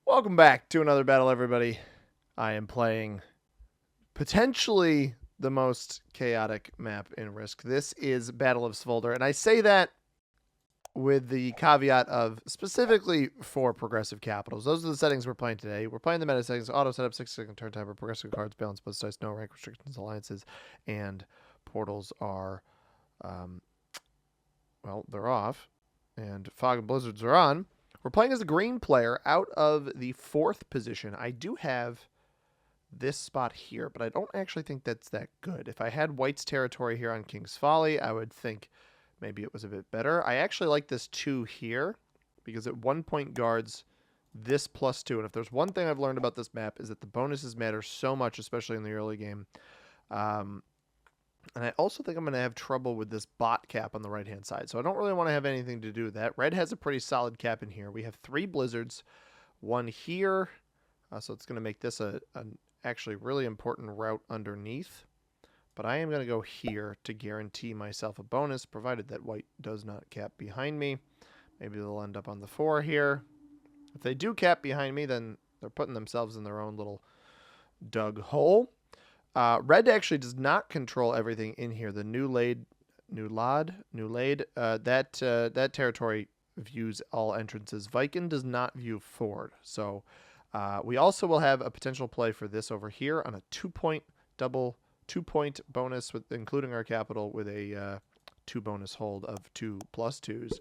Welcome back to another battle, everybody. I am playing potentially the most chaotic map in Risk. This is Battle of Svolder, and I say that with the caveat of specifically for progressive capitals. Those are the settings we're playing today. We're playing the meta settings, auto setup, 6-second turn timer, progressive cards, balance, plus dice, no rank restrictions, alliances, and portals are, well, they're off, and fog and blizzards are on. We're playing as a green player out of the 4th position. I do have this spot here, but I don't actually think that's that good. If I had white's territory here on King's Folly, I would think maybe it was a bit better. I actually like this 2 here because at 1 point guards this +2. And if there's one thing I've learned about this map is that the bonuses matter so much, especially in the early game. And I also think I'm going to have trouble with this bot cap on the right-hand side. So I don't really want to have anything to do with that. Red has a pretty solid cap in here. We have 3 blizzards, 1 here. So it's going to make this an actually really important route underneath. But I am going to go here to guarantee myself a bonus, provided that white does not cap behind me. Maybe they'll end up on the 4 here. If they do cap behind me, then they're putting themselves in their own little dug hole. Red actually does not control everything in here. The new laid, that territory views all entrances. Viking does not view forward. So we also will have a potential play for this over here on a 2-point double, 2-point bonus with including our capital with a 2 bonus hold of 2+2s.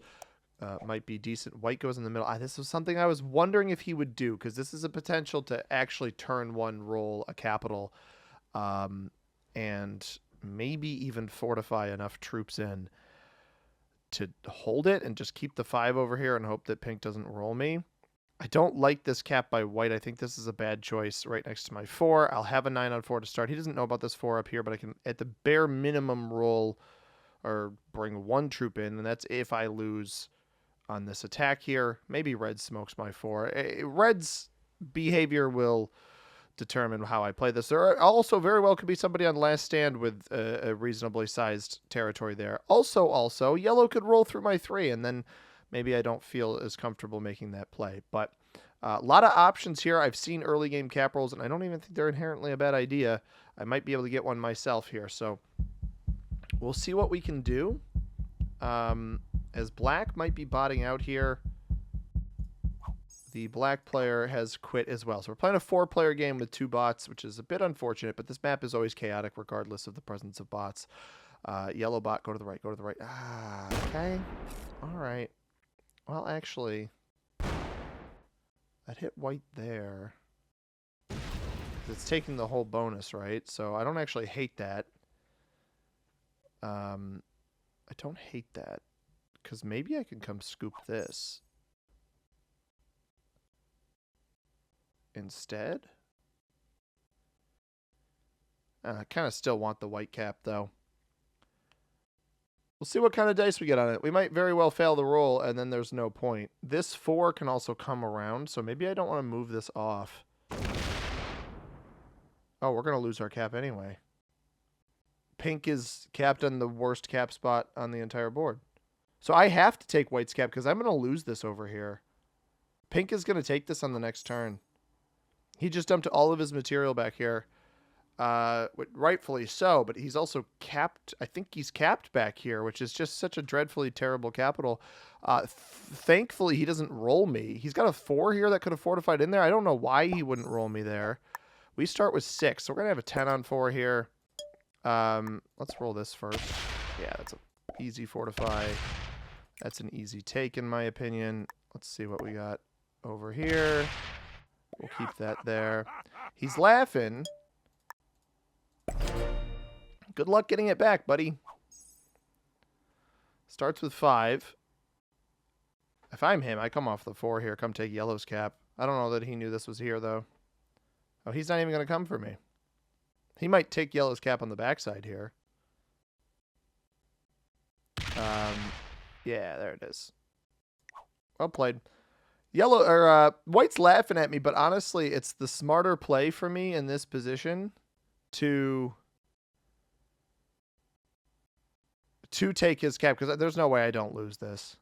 Might be decent. White goes in the middle. This was something I was wondering if he would do because this is a potential to actually turn 1 roll a capital. And maybe even fortify enough troops in to hold it and just keep the 5 over here and hope that pink doesn't roll me. I don't like this cap by white. I think this is a bad choice right next to my 4. I'll have a 9 on 4 to start. He doesn't know about this 4 up here, but I can, at the bare minimum, roll or bring 1 troop in, and that's if I lose on this attack here. Maybe red smokes my 4. Red's behavior will determine how I play this. There also very well could be somebody on last stand with a reasonably sized territory there. Also, yellow could roll through my 3, and then maybe I don't feel as comfortable making that play. But a lot of options here. I've seen early game cap rolls, and I don't even think they're inherently a bad idea. I might be able to get one myself here. So we'll see what we can do. As black might be botting out here, the black player has quit as well. So we're playing a 4-player game with 2 bots, which is a bit unfortunate, but this map is always chaotic regardless of the presence of bots. Yellow bot, go to the right, go to the right. Okay. All right. Well, actually, that hit white there. It's taking the whole bonus, right? So I don't actually hate that. I don't hate that because maybe I can come scoop this instead. I kind of still want the white cap, though. We'll see what kind of dice we get on it. We might very well fail the roll, and then there's no point. This 4 can also come around, so maybe I don't want to move this off. Oh, we're going to lose our cap anyway. Pink is capped on the worst cap spot on the entire board. So I have to take white's cap because I'm going to lose this over here. Pink is going to take this on the next turn. He just dumped all of his material back here. Rightfully so, but he's also capped. I think he's capped back here, which is just such a dreadfully terrible capital. Thankfully, he doesn't roll me. He's got a 4 here that could have fortified in there. I don't know why he wouldn't roll me there. We start with 6, so we're going to have a 10 on 4 here. Let's roll this first. Yeah, that's an easy fortify. That's an easy take, in my opinion. Let's see what we got over here. We'll keep that there. He's laughing. Good luck getting it back, buddy. Starts with 5. If I'm him, I come off the 4 here. Come take yellow's cap. I don't know that he knew this was here, though. Oh, he's not even going to come for me. He might take yellow's cap on the backside here. Yeah, there it is. Well played. White's laughing at me, but honestly, it's the smarter play for me in this position to take his cap, because there's no way I don't lose this.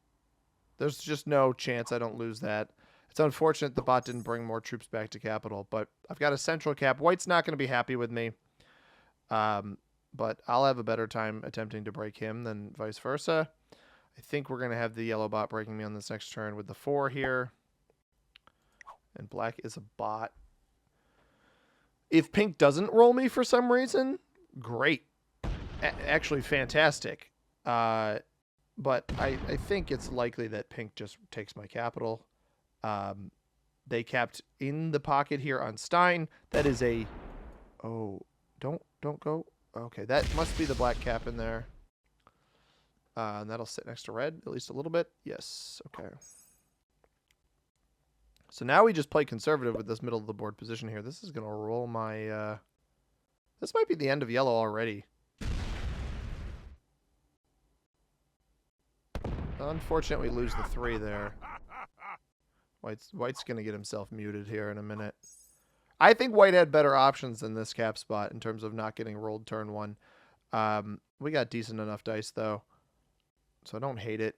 There's just no chance I don't lose that. It's unfortunate the bot didn't bring more troops back to capital, but I've got a central cap. White's not going to be happy with me. But I'll have a better time attempting to break him than vice versa. I think we're going to have the yellow bot breaking me on this next turn with the 4 here. And black is a bot. If pink doesn't roll me for some reason, great. Actually, fantastic. But I think it's likely that pink just takes my capital. They capped in the pocket here on Stein. That is a... Oh, don't go. Okay, that must be the black cap in there. And that'll sit next to red, at least a little bit. Yes, okay. So now we just play conservative with this middle of the board position here. This is going to roll my... This might be the end of yellow already. Unfortunately, we lose the 3 there. White's going to get himself muted here in a minute. I think white had better options than this cap spot in terms of not getting rolled turn 1. We got decent enough dice, though. So I don't hate it.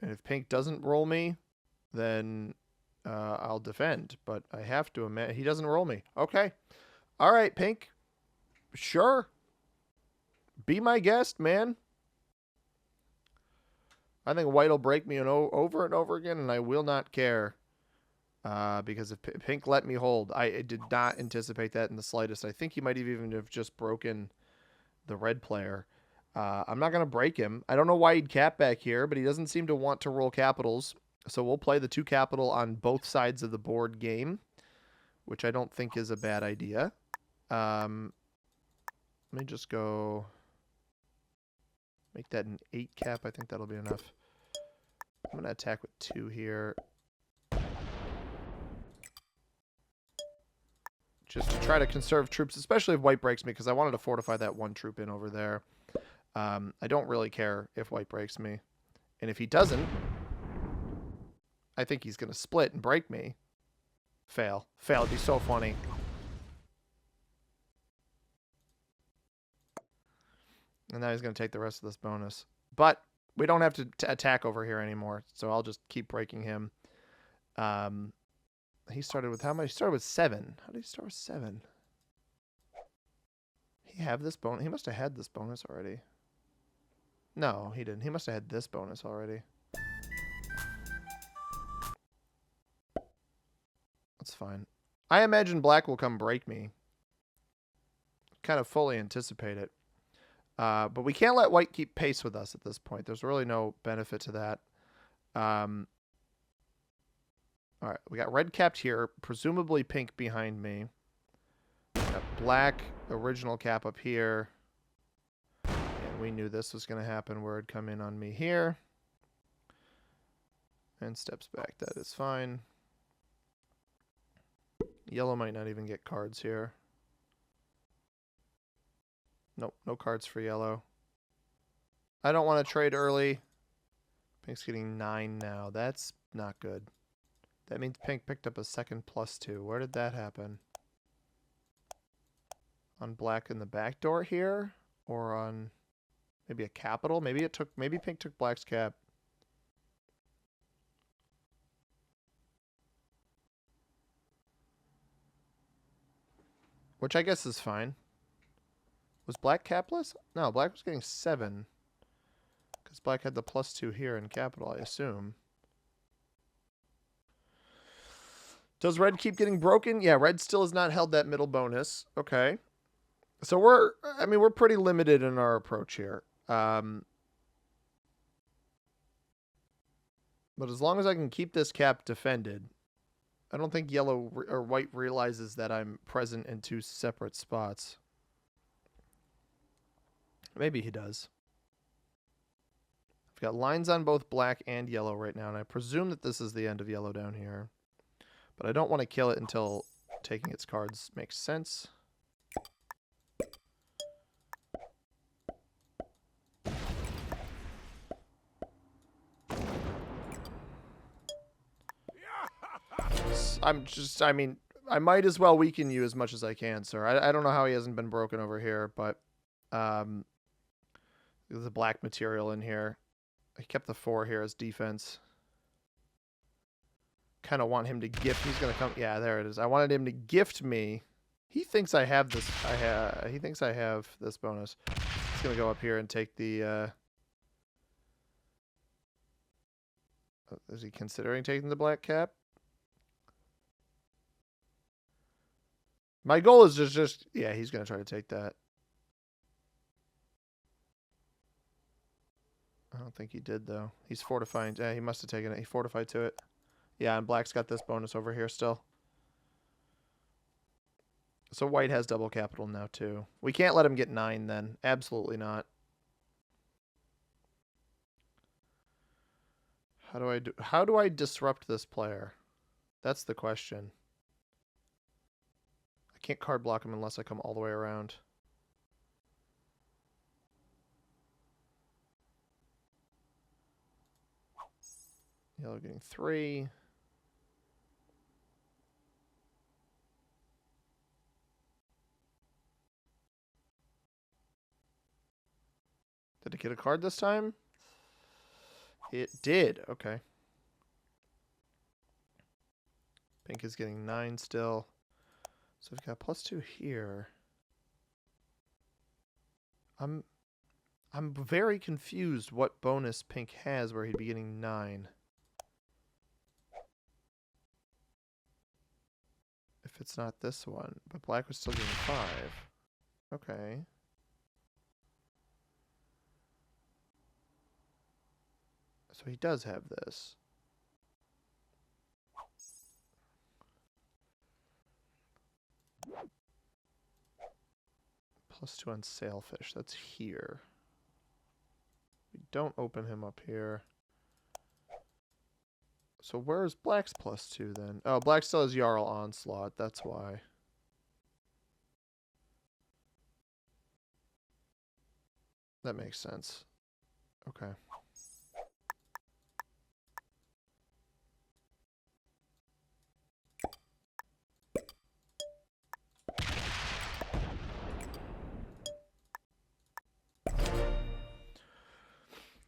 And if pink doesn't roll me, then I'll defend. But I have to admit, he doesn't roll me. Okay. All right, pink. Sure. Be my guest, man. I think white will break me over and over again, and I will not care. Because if pink let me hold, I did not anticipate that in the slightest. I think he might have even have just broken the red player. I'm not going to break him. I don't know why he'd cap back here, but he doesn't seem to want to roll capitals. So we'll play the 2 capital on both sides of the board game, which I don't think is a bad idea. Let me just go make that an 8 cap. I think that'll be enough. I'm going to attack with 2 here. Just to try to conserve troops, especially if white breaks me, because I wanted to fortify that 1 troop in over there. I don't really care if white breaks me. And if he doesn't, I think he's going to split and break me. Fail. Fail. It'd be so funny. And now he's going to take the rest of this bonus. But we don't have to attack over here anymore, so I'll just keep breaking him. He started with how much? He started with 7. How did he start with 7? He have this bonus? He must have had this bonus already. No, he didn't. He must have had this bonus already. That's fine. I imagine black will come break me. Kind of fully anticipate it. But we can't let white keep pace with us at this point. There's really no benefit to that. All right, we got red capped here, presumably pink behind me. Got black original cap up here. And we knew this was going to happen where it'd come in on me here. And steps back. That is fine. Yellow might not even get cards here. Nope, no cards for yellow. I don't want to trade early. Pink's getting 9 now. That's not good. That means pink picked up a second +2. Where did that happen? On black in the back door here? Or on maybe a capital? Maybe pink took black's cap. Which I guess is fine. Was black capless? No, black was getting 7. Because black had the +2 here in capital, I assume. Does red keep getting broken? Yeah, red still has not held that middle bonus. Okay. So we're pretty limited in our approach here. But as long as I can keep this cap defended, I don't think yellow or white realizes that I'm present in 2 separate spots. Maybe he does. I've got lines on both black and yellow right now, and I presume that this is the end of yellow down here. But I don't want to kill it until taking its cards makes sense. I might as well weaken you as much as I can, sir. I don't know how he hasn't been broken over here, but there's a black material in here. I kept the 4 here as defense. kind of want him to gift. He's going to come. Yeah, there it is. I wanted him to gift me. He thinks I have this. He thinks I have this bonus. He's going to go up here and take the... is he considering taking the black cap? My goal is just yeah, he's going to try to take that. I don't think he did, though. He's fortifying. Yeah, he must have taken it. He fortified to it. Yeah, and black's got this bonus over here still. So white has double capital now, too. We can't let him get 9, then. Absolutely not. How do I disrupt this player? That's the question. I can't card block him unless I come all the way around. Yellow getting 3. Did it get a card this time? It did. Okay. Pink is getting 9 still. So we've got +2 here. I'm very confused what bonus pink has where he'd be getting 9. If it's not this one. But black was still getting 5. Okay. So he does have this. +2 on sailfish. That's here. We don't open him up here. So where's black's +2 then? Oh, black still has Jarl Onslaught. That's why. That makes sense. Okay.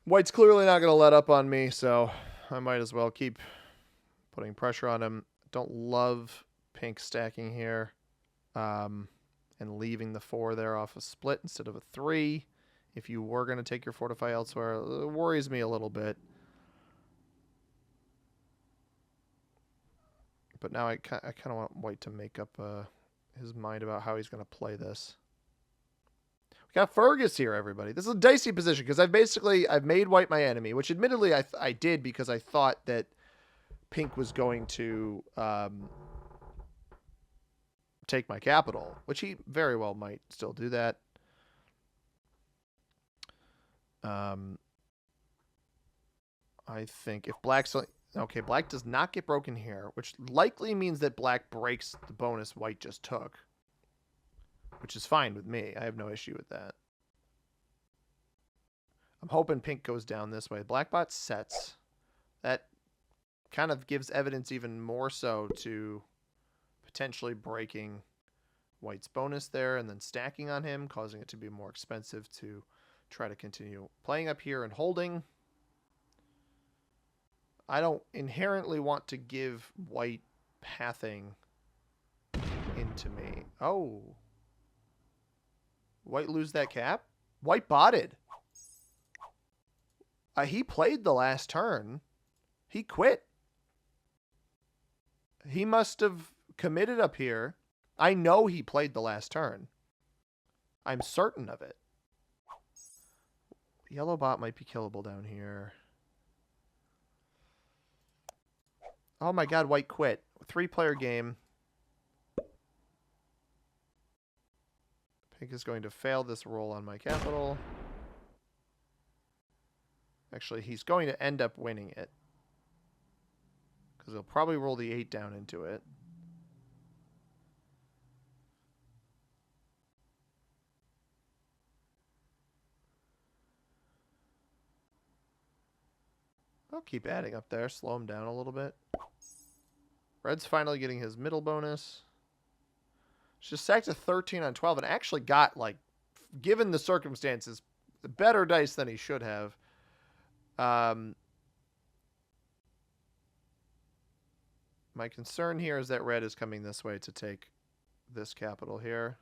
White's clearly not going to let up on me, so I might as well keep putting pressure on him. Don't love pink stacking here and leaving the 4 there off a split instead of a 3. If you were going to take your fortify elsewhere, it worries me a little bit. But now I kind of want white to make up his mind about how he's going to play this. We got Fergus here, everybody. This is a dicey position because I've made white my enemy, which admittedly I did because I thought that pink was going to take my capital, which he very well might still do that. I think if black's... Okay, black does not get broken here, which likely means that black breaks the bonus white just took. Which is fine with me. I have no issue with that. I'm hoping pink goes down this way. Blackbot sets. That kind of gives evidence even more so to potentially breaking white's bonus there and then stacking on him, causing it to be more expensive to try to continue playing up here and holding. I don't inherently want to give white pathing into me. Oh. White lose that cap? White botted. He played the last turn. He quit. He must have committed up here. I know he played the last turn. I'm certain of it. Yellow bot might be killable down here. Oh my god, white quit. 3-player game. Pink is going to fail this roll on my capital. Actually, he's going to end up winning it. Because he'll probably roll the 8 down into it. I'll keep adding up there. Slow him down a little bit. Red's finally getting his middle bonus. Just stacked a 13 on 12 and actually got, like, given the circumstances, better dice than he should have. My concern here is that red is coming this way to take this capital here.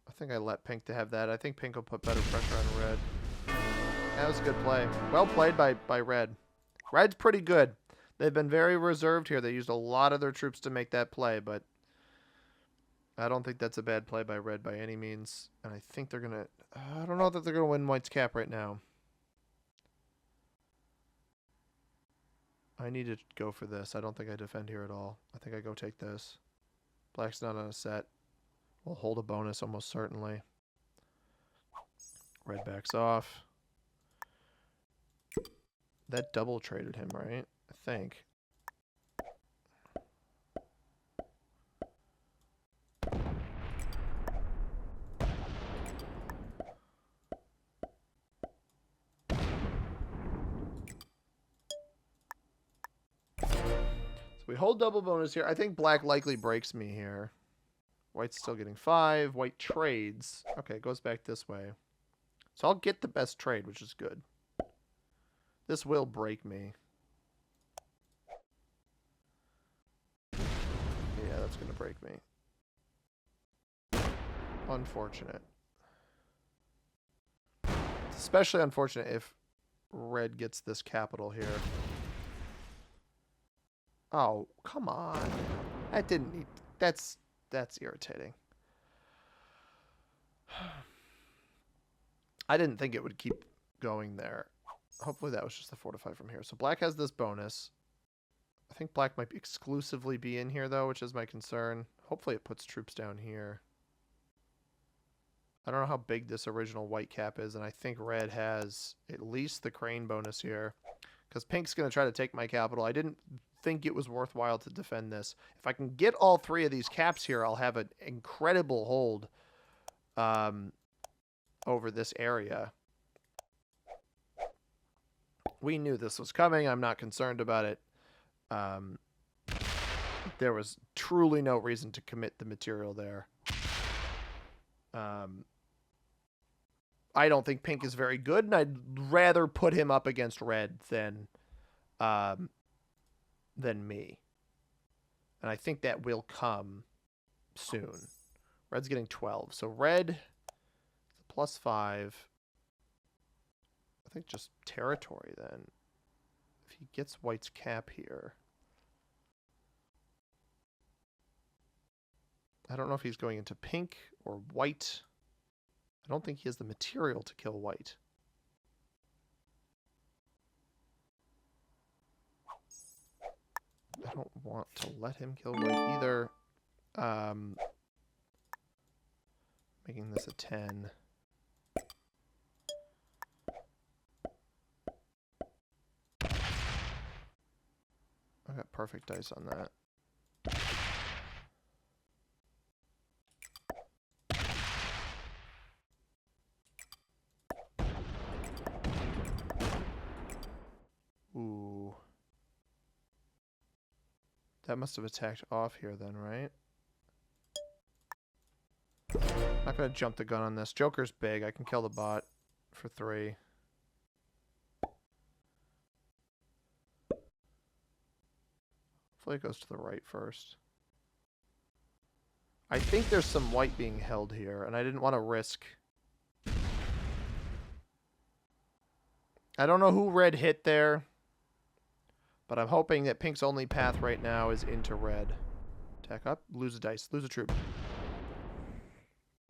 I think I let pink to have that. I think pink will put better pressure on red. That was a good play. Well played by red. Red's pretty good. They've been very reserved here. They used a lot of their troops to make that play, but I don't think that's a bad play by red by any means. And I think they're going to... I don't know that they're going to win white's cap right now. I need to go for this. I don't think I defend here at all. I think I go take this. Black's not on a set. We'll hold a bonus almost certainly. Red backs off. That double traded him, right? I think. So we hold double bonus here. I think black likely breaks me here. White's still getting 5. White trades. Okay, it goes back this way. So I'll get the best trade, which is good. This will break me. Yeah, that's going to break me. Unfortunate. It's especially unfortunate if red gets this capital here. Oh, come on. That didn't need... That's irritating. I didn't think it would keep going there. Hopefully that was just the fortify from here. So black has this bonus. I think black might exclusively be in here, though, which is my concern. Hopefully it puts troops down here. I don't know how big this original white cap is, and I think red has at least the crane bonus here. Because pink's going to try to take my capital. I didn't think it was worthwhile to defend this. If I can get all 3 of these caps here, I'll have an incredible hold over this area. We knew this was coming. I'm not concerned about it. There was truly no reason to commit the material there. I don't think pink is very good, and I'd rather put him up against red than me. And I think that will come soon. Red's getting 12. So red plus 5. I think just territory then. If he gets white's cap here. I don't know if he's going into pink or white. I don't think he has the material to kill white. I don't want to let him kill white either. Making this a 10. I got perfect dice on that. Ooh. That must have attacked off here then, right? I'm not going to jump the gun on this. Joker's big. I can kill the bot for 3. Hopefully it goes to the right first. I think there's some white being held here, and I didn't want to risk. I don't know who red hit there, but I'm hoping that pink's only path right now is into red. Attack up, lose a dice, lose a troop.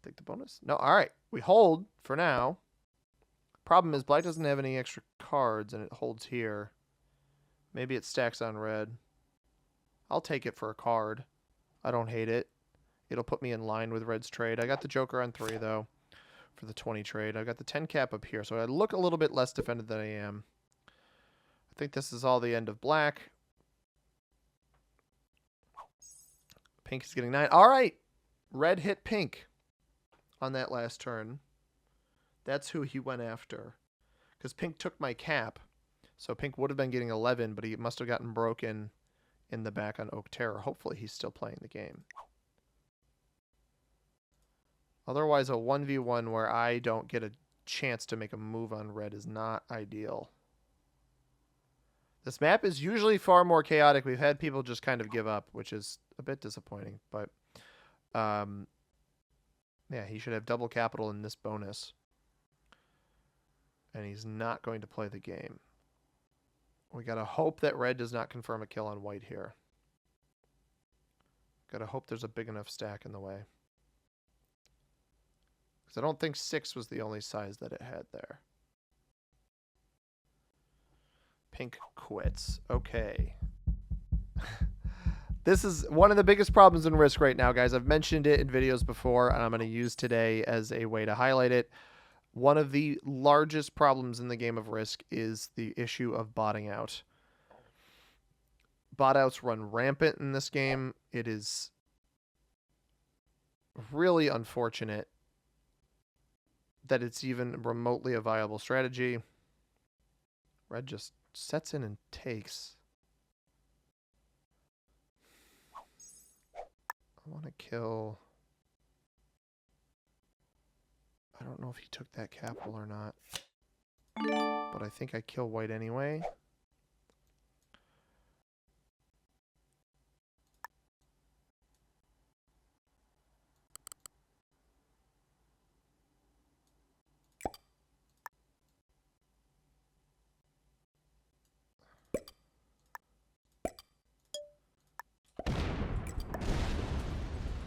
Take the bonus. No, all right. We hold for now. Problem is black doesn't have any extra cards, and it holds here. Maybe it stacks on red. I'll take it for a card. I don't hate it. It'll put me in line with red's trade. I got the Joker on 3, though, for the 20 trade. I got the 10 cap up here, so I look a little bit less defended than I am. I think this is all the end of black. Pink is getting 9. All right. Red hit pink on that last turn. That's who he went after. Because pink took my cap. So pink would have been getting 11, but he must have gotten broken in the back on Oak Terror. Hopefully he's still playing the game. Otherwise, a 1v1 where I don't get a chance to make a move on red is not ideal. This map is usually far more chaotic. We've had people just kind of give up, which is a bit disappointing. But, yeah, he should have double capital in this bonus. And he's not going to play the game. We got to hope that red does not confirm a kill on white here. Got to hope there's a big enough stack in the way. Because I don't think 6 was the only size that it had there. Pink quits. Okay. This is one of the biggest problems in Risk right now, guys. I've mentioned it in videos before, and I'm going to use today as a way to highlight it. One of the largest problems in the game of Risk is the issue of botting out. Bot outs run rampant in this game. It is really unfortunate that it's even remotely a viable strategy. Red just sets in and takes. I want to kill... I don't know if he took that capital or not. But I think I kill white anyway.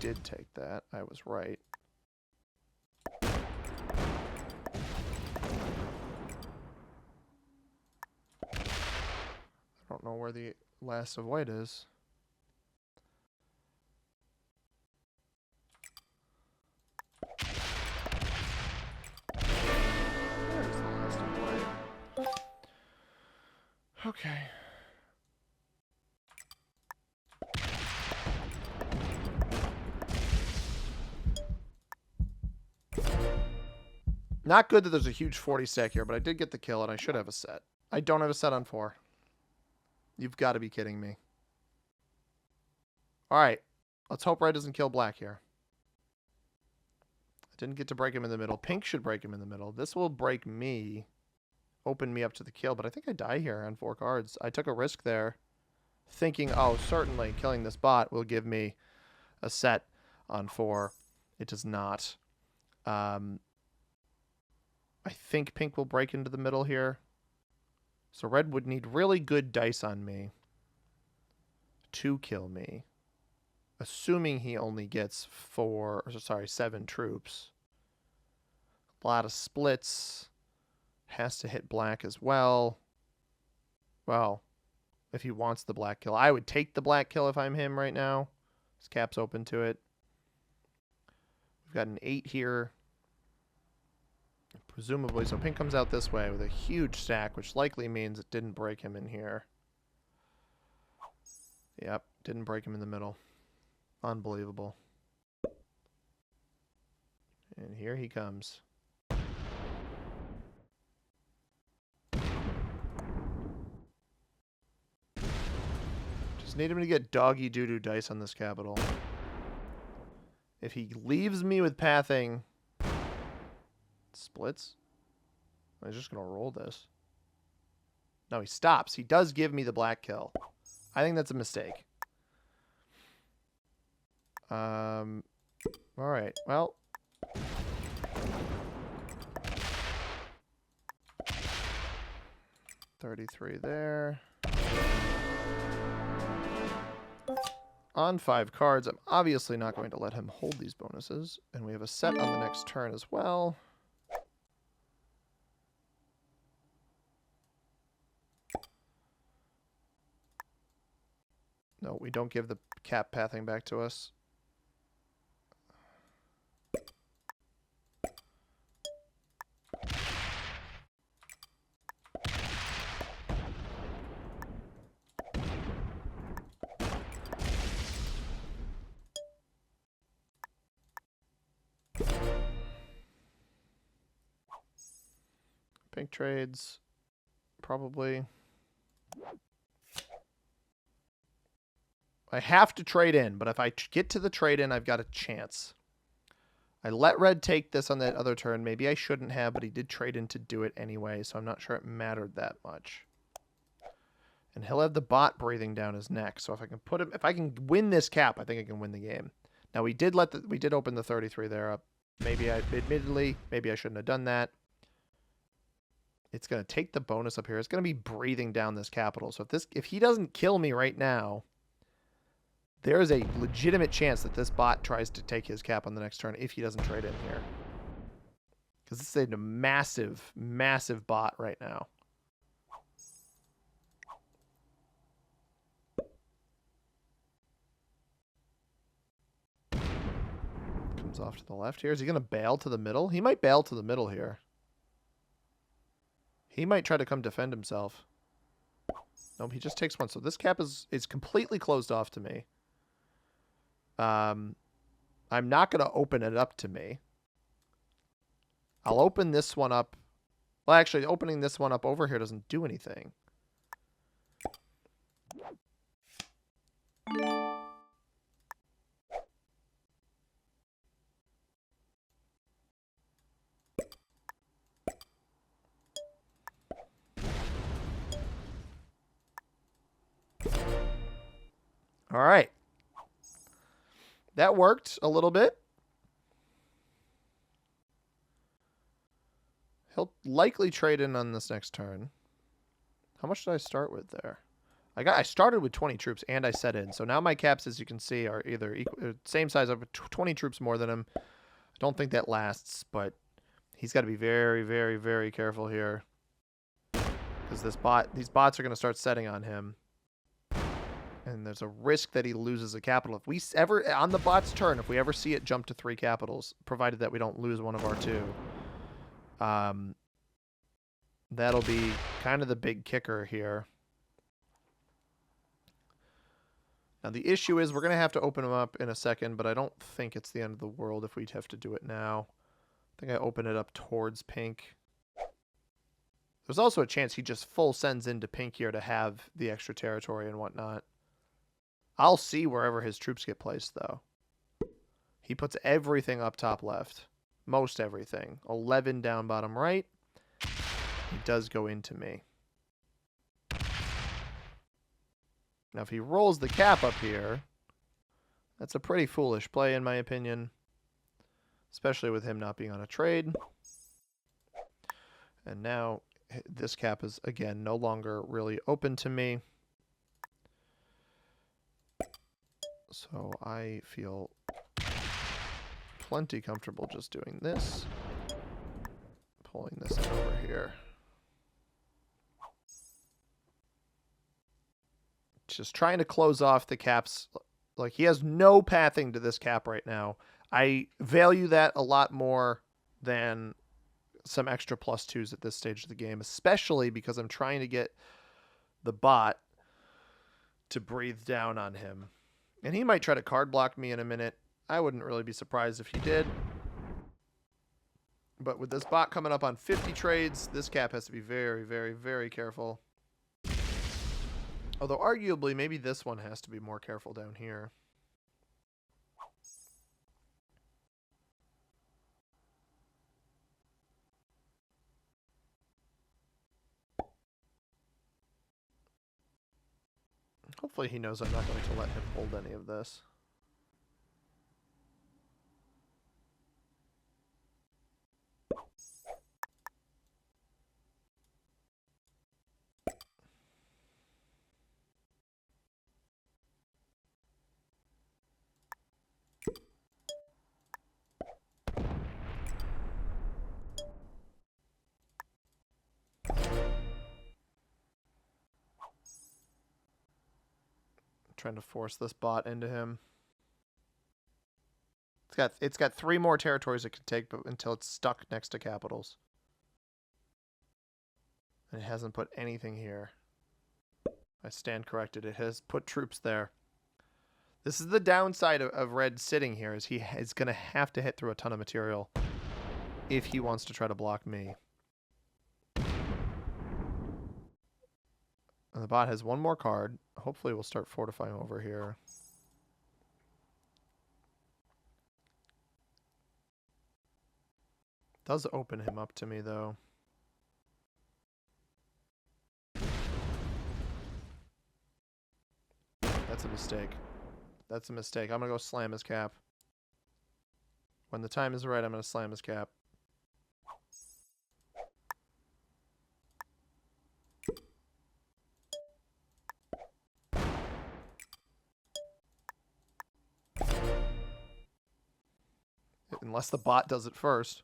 Did take that. I was right. I don't know where the last of white is. There's the last of white. Okay. Not good that there's a huge 40 stack here, but I did get the kill and I should have a set. I don't have a set on 4. You've got to be kidding me. All right. Let's hope red doesn't kill black here. I didn't get to break him in the middle. Pink should break him in the middle. This will break me. Open me up to the kill, but I think I die here on 4 cards. I took a risk there thinking, oh, certainly killing this bot will give me a set on 4. It does not. I think pink will break into the middle here. So red would need really good dice on me to kill me. Assuming he only gets 7 troops. A lot of splits. Has to hit black as well. Well, if he wants the black kill. I would take the black kill if I'm him right now. His cap's open to it. We've got an 8 here. Presumably, so pink comes out this way with a huge stack, which likely means it didn't break him in here. Yep, didn't break him in the middle. Unbelievable. And here he comes. Just need him to get doggy doo-doo dice on this capital. If he leaves me with pathing... Splits? I'm just going to roll this. No, he stops. He does give me the black kill. I think that's a mistake. All right. Well. $33 there. On 5 cards, I'm obviously not going to let him hold these bonuses. And we have a set on the next turn as well. No, we don't give the cap pathing back to us. Pink trades, probably. I have to trade in, but if I get to the trade in, I've got a chance. I let red take this on that other turn. Maybe I shouldn't have, but he did trade in to do it anyway, so I'm not sure it mattered that much. And he'll have the bot breathing down his neck. So if I can put him, if I can win this cap, I think I can win the game. Now we did open the 33 there up. Maybe maybe I shouldn't have done that. It's going to take the bonus up here. It's going to be breathing down this capital. So if he doesn't kill me right now, there is a legitimate chance that this bot tries to take his cap on the next turn if he doesn't trade in here. Because this is a massive, massive bot right now. Comes off to the left here. Is he going to bail to the middle? He might bail to the middle here. He might try to come defend himself. Nope, he just takes one. So this cap is completely closed off to me. I'm not going to open it up to me. I'll open this one up. Well, actually, opening this one up over here doesn't do anything. All right. That worked a little bit. He'll likely trade in on this next turn. How much did I start with there? I started with 20 troops and I set in. So now my caps, as you can see, are either same size. I have 20 troops more than him. I don't think that lasts, but he's got to be very, very, very careful here. Because these bots are going to start setting on him. And there's a risk that he loses a capital. If we ever, on the bot's turn, if we ever see it jump to 3 capitals, provided that we don't lose one of our 2, that'll be kind of the big kicker here. Now, the issue is we're going to have to open him up in a second, but I don't think it's the end of the world if we have to do it now. I think I open it up towards pink. There's also a chance he just full sends into pink here to have the extra territory and whatnot. I'll see wherever his troops get placed, though. He puts everything up top left. Most everything. 11 down bottom right. He does go into me. Now, if he rolls the cap up here, that's a pretty foolish play, in my opinion. Especially with him not being on a trade. And now, this cap is, again, no longer really open to me. So I feel plenty comfortable just doing this. Pulling this in over here. Just trying to close off the caps. Like, he has no pathing to this cap right now. I value that a lot more than some extra +2s at this stage of the game, especially because I'm trying to get the bot to breathe down on him. And he might try to card block me in a minute. I wouldn't really be surprised if he did. But with this bot coming up on 50 trades, this cap has to be very, very, very careful. Although arguably, maybe this one has to be more careful down here. Hopefully he knows I'm not going to let him hold any of this. Trying to force this bot into him. It's got 3 more territories it can take, but until it's stuck next to capitals. And it hasn't put anything here. I stand corrected. It has put troops there. This is the downside of red sitting here, is he is going to have to hit through a ton of material if he wants to try to block me. And the bot has 1 more card. Hopefully we'll start fortifying over here. Does open him up to me, though. That's a mistake. That's a mistake. I'm going to go slam his cap. When the time is right, I'm going to slam his cap. Unless the bot does it first.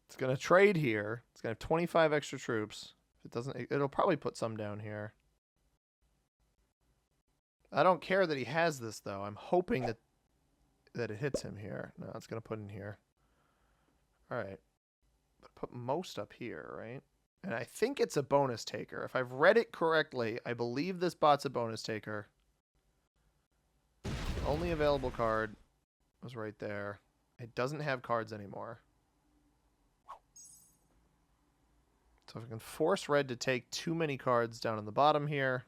It's going to trade here. It's going to have 25 extra troops. If it doesn't, it'll probably put some down here. I don't care that he has this, though. I'm hoping that it hits him here. No, it's going to put in here. All right. But put most up here, right? And I think it's a bonus taker. If I've read it correctly, I believe this bot's a bonus taker. The only available card was right there. It doesn't have cards anymore. So if I can force red to take too many cards down on the bottom here,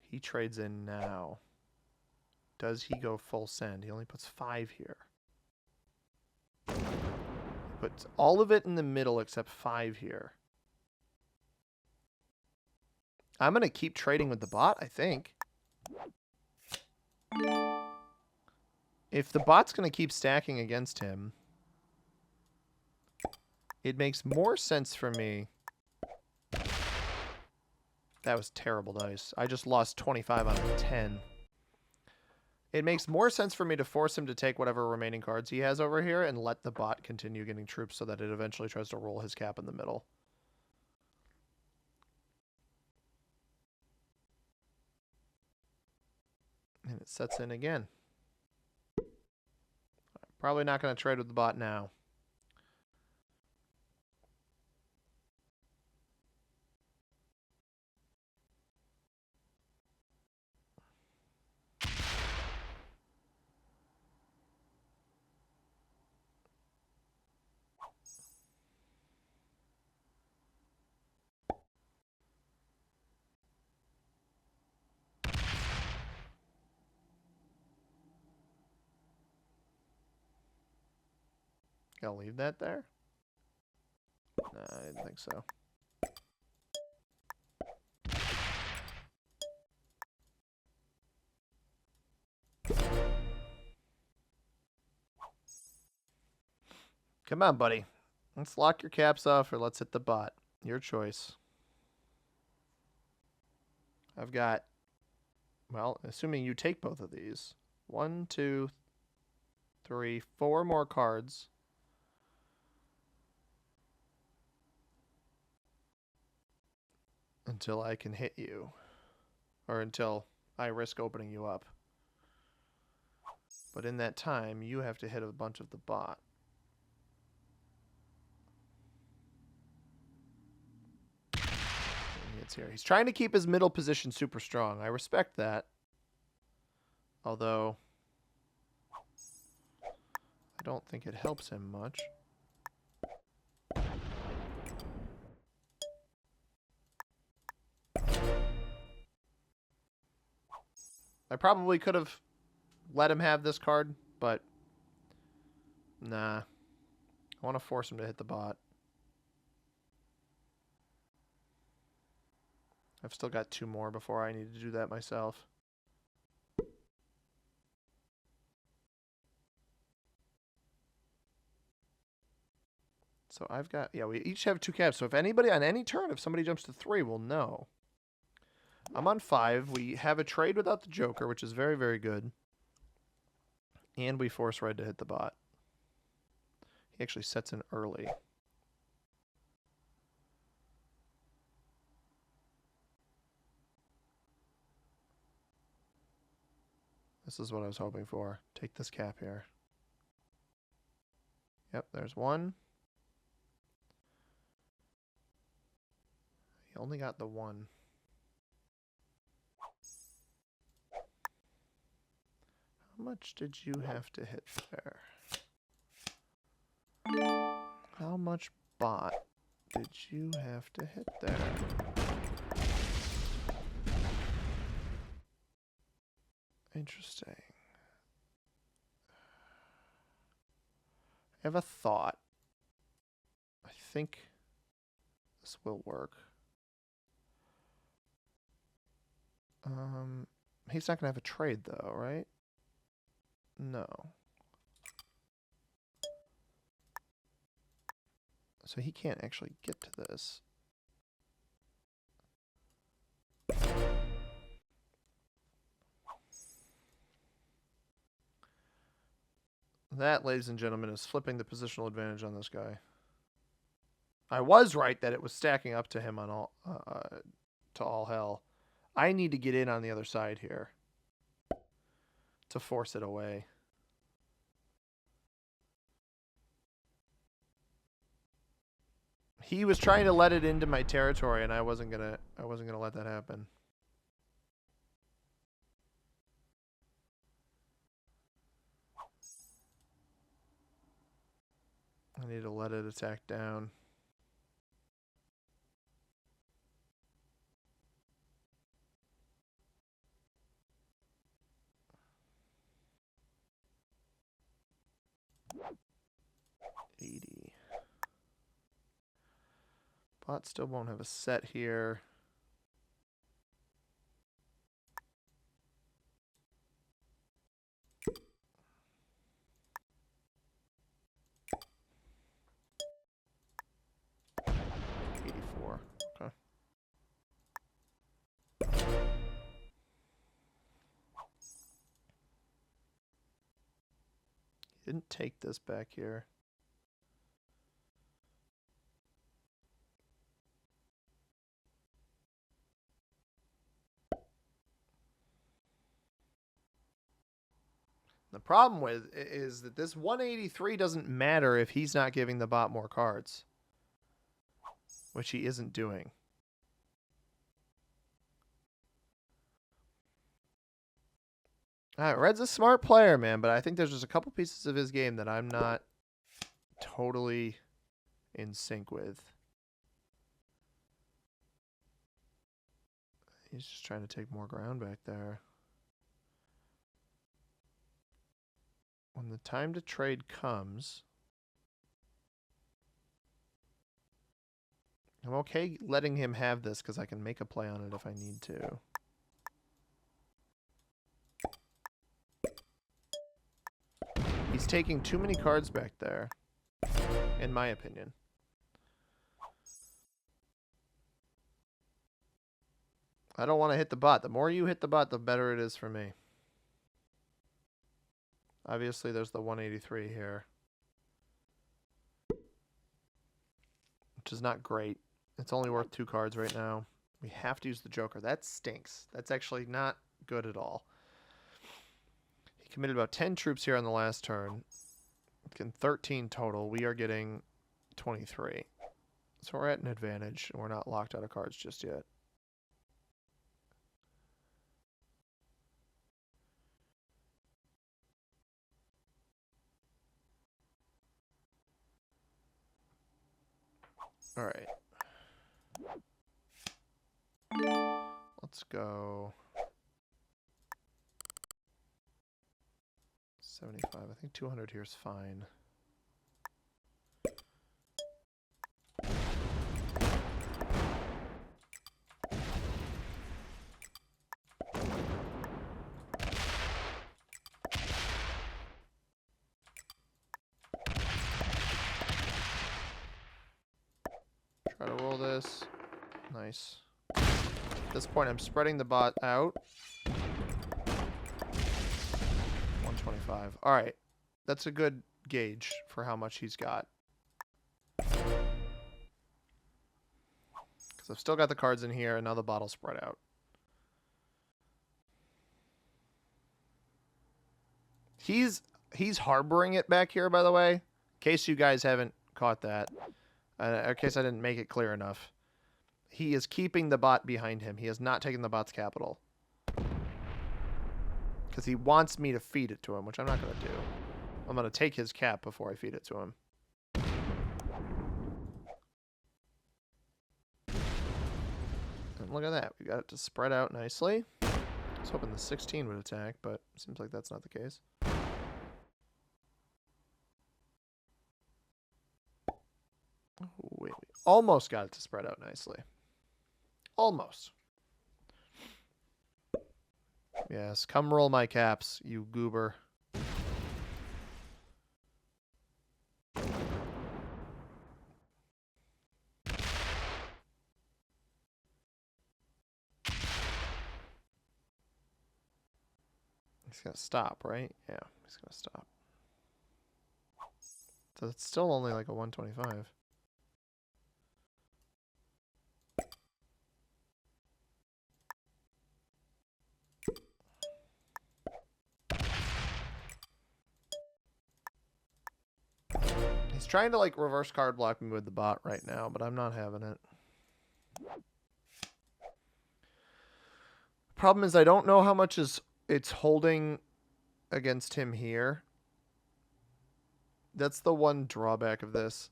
he trades in now. Does he go full send? He only puts 5 here. Puts all of it in the middle except 5 here. I'm going to keep trading with the bot, I think. If the bot's going to keep stacking against him, it makes more sense for me. That was terrible dice. I just lost 25 out of 10. It makes more sense for me to force him to take whatever remaining cards he has over here and let the bot continue getting troops so that it eventually tries to roll his cap in the middle. And it sets in again. Probably not going to trade with the bot now. Gotta leave that there? No, I didn't think so. Come on, buddy. Let's lock your caps off or let's hit the bot. Your choice. I've got, well, assuming you take both of these. 1, 2, 3, 4 more cards. Until I can hit you. Or until I risk opening you up. But in that time, you have to hit a bunch of the bot. It's here. He's trying to keep his middle position super strong. I respect that. Although, I don't think it helps him much. I probably could have let him have this card, but nah. I want to force him to hit the bot. I've still got 2 more before I need to do that myself. So I've got, yeah, we each have 2 caps. So if anybody, on any turn, if somebody jumps to 3, we'll know. I'm on 5. We have a trade without the Joker, which is very, very good. And we force red to hit the bot. He actually sets in early. This is what I was hoping for. Take this cap here. Yep, there's 1. He only got the 1. How much did you have to hit there? How much bot did you have to hit there? Interesting. have a thought. I think this will work. He's not going to have a trade, though, right? No. So he can't actually get to this. That, ladies and gentlemen, is flipping the positional advantage on this guy. I was right that it was stacking up to him on all to all hell. I need to get in on the other side here to force it away. He was trying to let it into my territory, and I wasn't gonna let that happen. I need to let it attack down. Bot still won't have a set here. Okay. Didn't take this back here. The problem with is that this 183 doesn't matter if he's not giving the bot more cards, which he isn't doing. Red's a smart player, man, but I think there's just a couple pieces of his game that I'm not totally in sync with. He's just trying to take more ground back there. When the time to trade comes, I'm okay letting him have this because I can make a play on it if I need to. He's taking too many cards back there, in my opinion. I don't want to hit the bot. The more you hit the bot, the better it is for me. Obviously, there's the 183 here, which is not great. It's only worth 2 cards right now. We have to use the Joker. That stinks. That's actually not good at all. He committed about 10 troops here on the last turn. Getting 13 total. We are getting 23. So we're at an advantage, and we're not locked out of cards just yet. All right. Let's go 75. I think 200 here is fine. Try to roll this. Nice. At this point, I'm spreading the bot out. 125. All right. That's a good gauge for how much he's got. Because I've still got the cards in here, and now the bottle spread out. He's harboring it back here, by the way. In case you guys haven't caught that. In case I didn't make it clear enough. He is keeping the bot behind him. He has not taken the bot's capital. Because he wants me to feed it to him, which I'm not going to do. I'm going to take his cap before I feed it to him. And look at that. We got it to spread out nicely. I was hoping the 16 would attack, but it seems like that's not the case. we almost got it to spread out nicely. Almost. Yes, come roll my caps, you goober. He's gonna stop, right? Yeah, he's gonna stop. So it's still only like a 125. He's trying to like reverse card block me with the bot right now, but I'm not having it. Problem is I don't know how much it's holding against him here. That's the one drawback of this.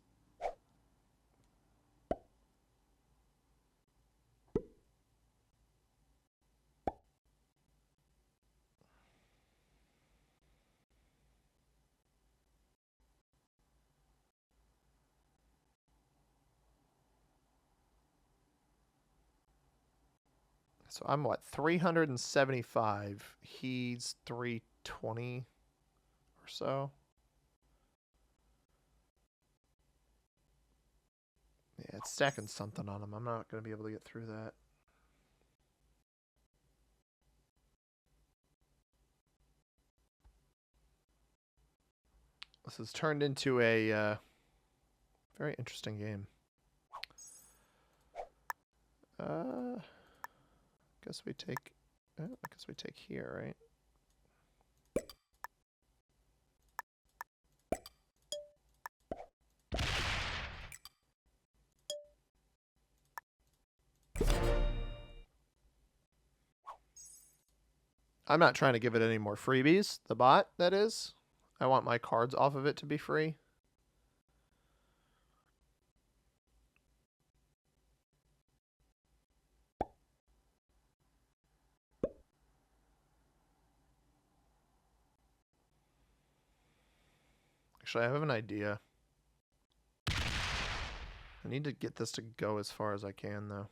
So I'm what, 375. He's 320 or so. Yeah, it's stacking something on him. I'm not going to be able to get through that. This has turned into a very interesting game. Guess we take. I guess we take here, right? I'm not trying to give it any more freebies. The bot, that is. I want my cards off of it to be free. Actually, I have an idea. I need to get this to go as far as I can, though.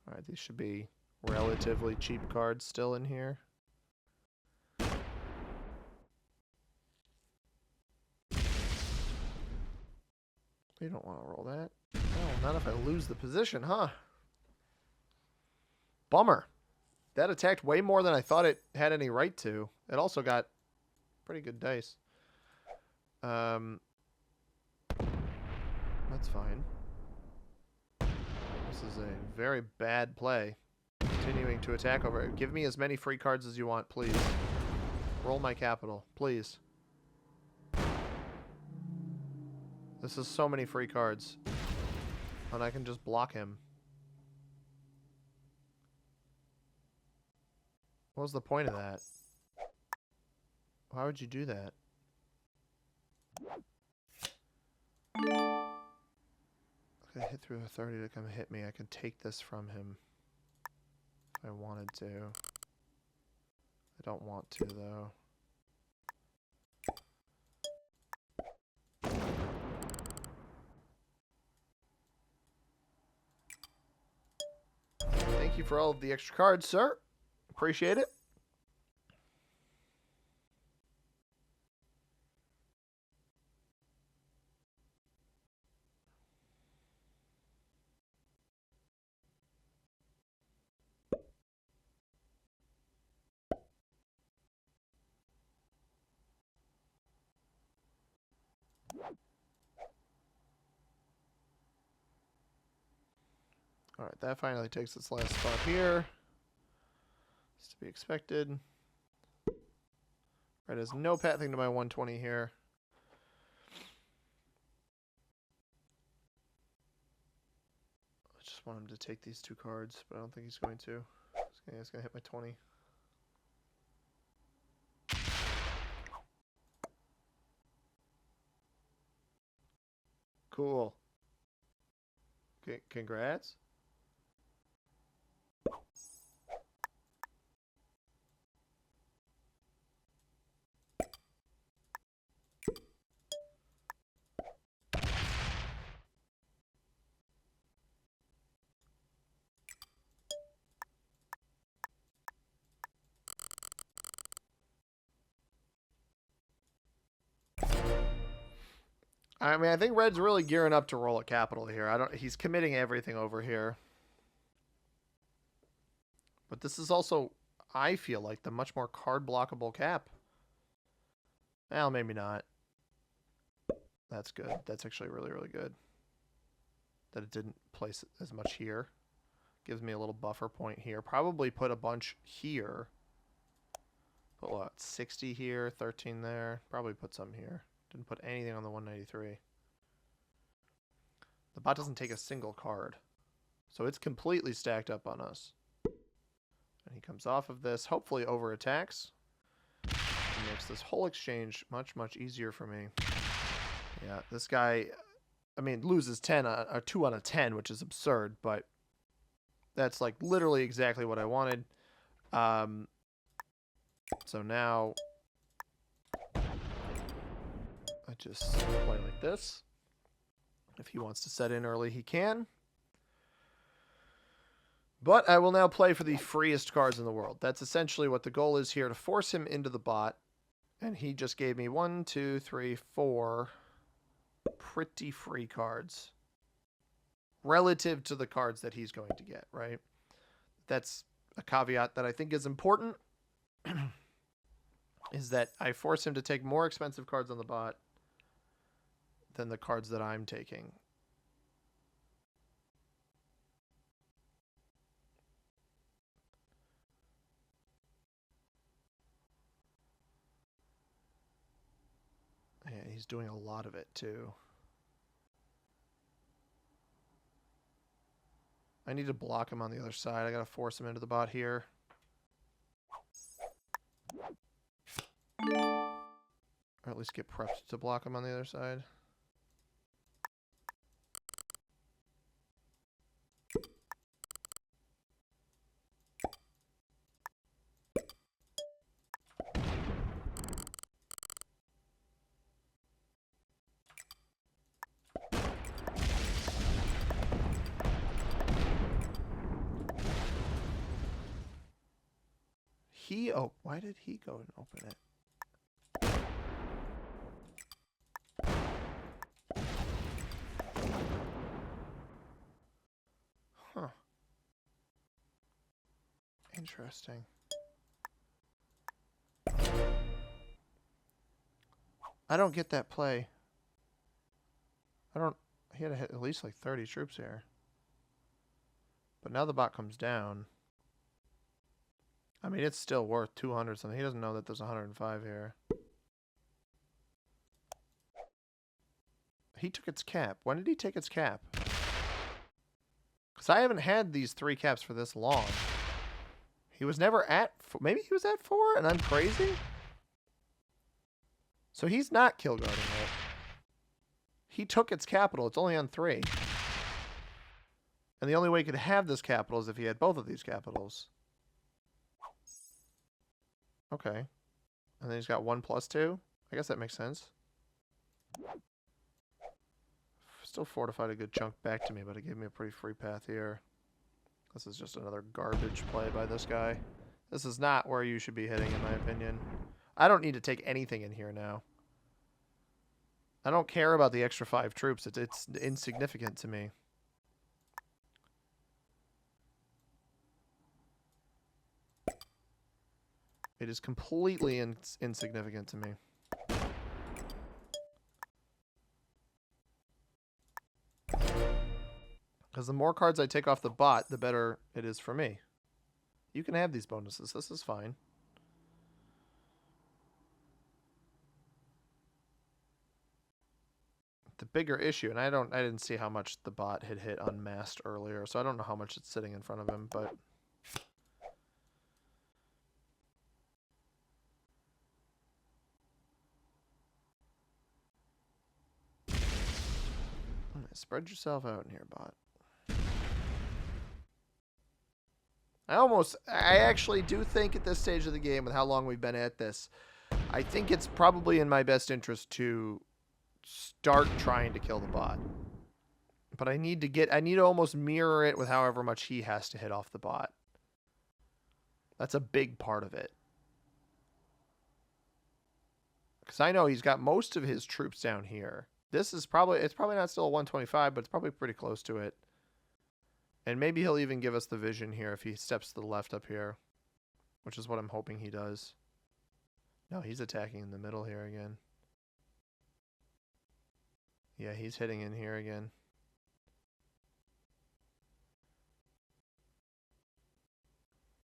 Alright, these should be relatively cheap cards still in here. You don't want to roll that. No, not if I lose the position, huh? Bummer. That attacked way more than I thought it had any right to. It also got pretty good dice. That's fine. This is a very bad play. Continuing to attack over it. Give me as many free cards as you want, please. Roll my capital, please. This is so many free cards. And I can just block him. What was the point of that? Why would you do that? If I hit through a 30 to come hit me, I could take this from him. If I wanted to. I don't want to, though. Thank you for all of the extra cards, sir. Appreciate it. Alright, that finally takes its last spot here. It's to be expected. Red has no pathing to my 120 here. I just want him to take these two cards, but I don't think he's going to. He's going to hit my 20. Cool. Okay, congrats. I mean, I think Red's really gearing up to roll a capital here. He's committing everything over here. But this is also, I feel like, the much more card blockable cap. Well, maybe not. That's good. That's actually really, really good. That it didn't place as much here. Gives me a little buffer point here. Probably put a bunch here. Put what? 60 here, 13 there. Probably put some here. Didn't put anything on the 193. The bot doesn't take a single card. So it's completely stacked up on us. And he comes off of this, hopefully over attacks. It makes this whole exchange much, much easier for me. Yeah, this guy, I mean, loses 10, or 2 on a 10, which is absurd, but that's like literally exactly what I wanted. So now I just play like this. If he wants to set in early, he can. But I will now play for the freest cards in the world. That's essentially what the goal is here, to force him into the bot. And he just gave me 1, 2, 3, 4 pretty free cards. Relative to the cards that he's going to get, right? That's a caveat that I think is important. Is that I force him to take more expensive cards on the bot than the cards that I'm taking. Yeah, he's doing a lot of it too. I need to block him on the other side. I gotta force him into the bot here. Or at least get prepped to block him on the other side. Oh, why did he go and open it? Huh. Interesting. I don't get that play. He had to hit at least like 30 troops here. But now the bot comes down. I mean, it's still worth 200 something. He doesn't know that there's 105 here. He took its cap. When did he take its cap? Because I haven't had these 3 caps for this long. He was never at 4. Maybe he was at 4 and I'm crazy? So he's not kill guarding it. He took its capital. It's only on 3. And the only way he could have this capital is if he had both of these capitals. Okay. And then he's got 1 plus 2. I guess that makes sense. Still fortified a good chunk back to me, but it gave me a pretty free path here. This is just another garbage play by this guy. This is not where you should be hitting, in my opinion. I don't need to take anything in here now. I don't care about the extra 5 troops. It's insignificant to me. It is completely insignificant to me. Because the more cards I take off the bot, the better it is for me. You can have these bonuses. This is fine. The bigger issue, and I didn't see how much the bot had hit unmasked earlier, so I don't know how much it's sitting in front of him, but spread yourself out in here, bot. I actually do think at this stage of the game, with how long we've been at this, I think it's probably in my best interest to start trying to kill the bot. But I need to almost mirror it with however much he has to hit off the bot. That's a big part of it. Because I know he's got most of his troops down here. This is probably, it's probably not still a 125, but it's probably pretty close to it. And maybe he'll even give us the vision here if he steps to the left up here, which is what I'm hoping he does. No, he's attacking in the middle here again. Yeah, he's hitting in here again.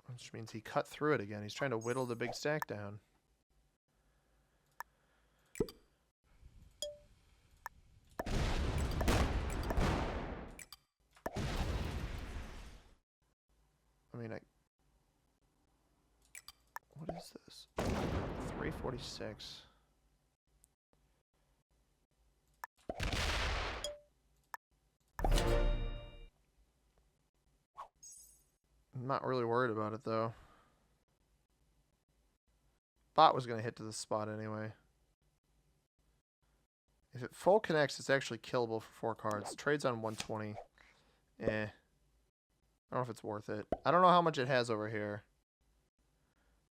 Which means he cut through it again. He's trying to whittle the big stack down. I mean, what is this? 346. I'm not really worried about it, though. Thought was going to hit to this spot anyway. If it full connects, it's actually killable for 4 cards. Trades on 120. Eh. I don't know if it's worth it. I don't know how much it has over here.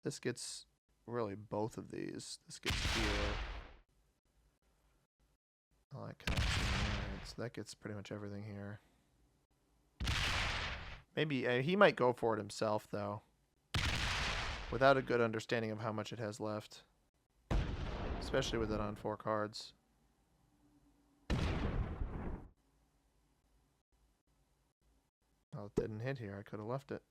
This gets really both of these. This gets here. Oh, that connects in there. So that gets pretty much everything here. Maybe he might go for it himself, though, without a good understanding of how much it has left, especially with it on 4 cards. Oh, it didn't hit here. I could have left it.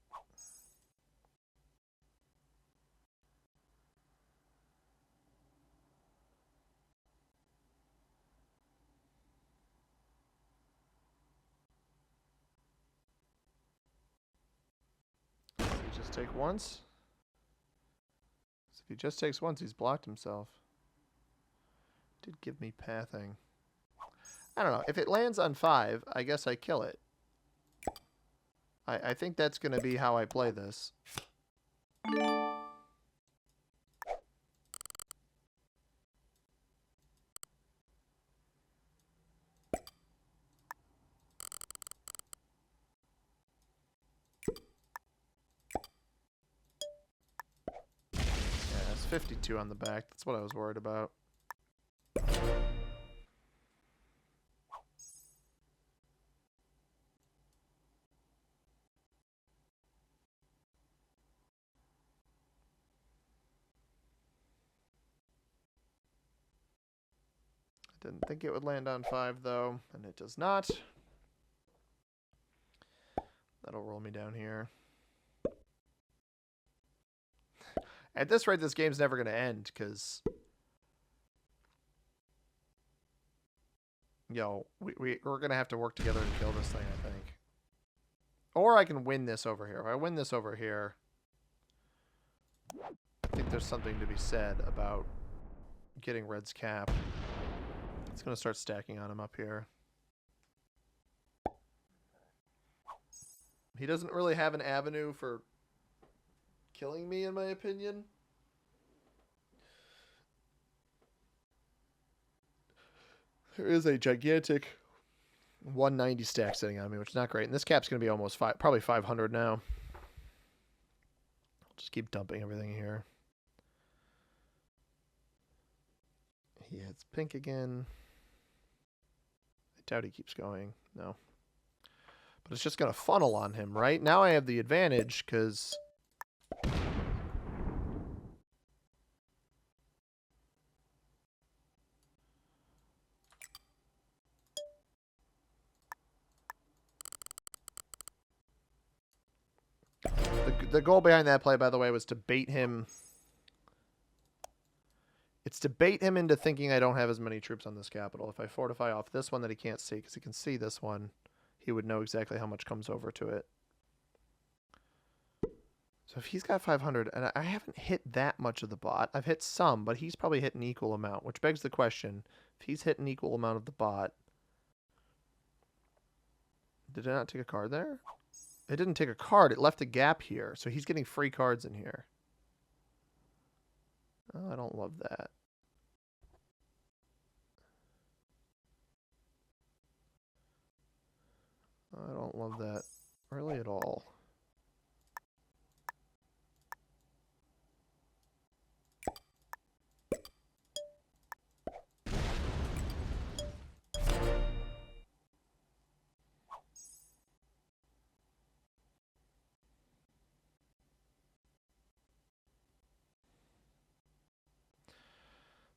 Just take once. So if he just takes once, he's blocked himself. Did give me pathing. I don't know. If it lands on 5, I guess I kill it. I think that's going to be how I play this. Yeah, it's 52 on the back. That's what I was worried about. Didn't think it would land on 5, though, and it does not. That'll roll me down here. At this rate, this game's never going to end, because... Yo, we're going to have to work together to kill this thing, I think. Or I can win this over here. If I win this over here, I think there's something to be said about getting Red's cap. It's going to start stacking on him up here. He doesn't really have an avenue for killing me, in my opinion. There is a gigantic 190 stack sitting on me, which is not great. And this cap's going to be almost probably 500 now. I'll just keep dumping everything here. He hits pink again. I doubt he keeps going. No. But it's just going to funnel on him, right? Now I have the advantage because... The goal behind that play, by the way, was to bait him. It's to bait him into thinking I don't have as many troops on this capital. If I fortify off this one that he can't see, because he can see this one, he would know exactly how much comes over to it. So if he's got 500, and I haven't hit that much of the bot. I've hit some, but he's probably hit an equal amount, which begs the question, if he's hit an equal amount of the bot, did it not take a card there? It didn't take a card. It left a gap here. So he's getting free cards in here. Oh, I don't love that. I don't love that really at all.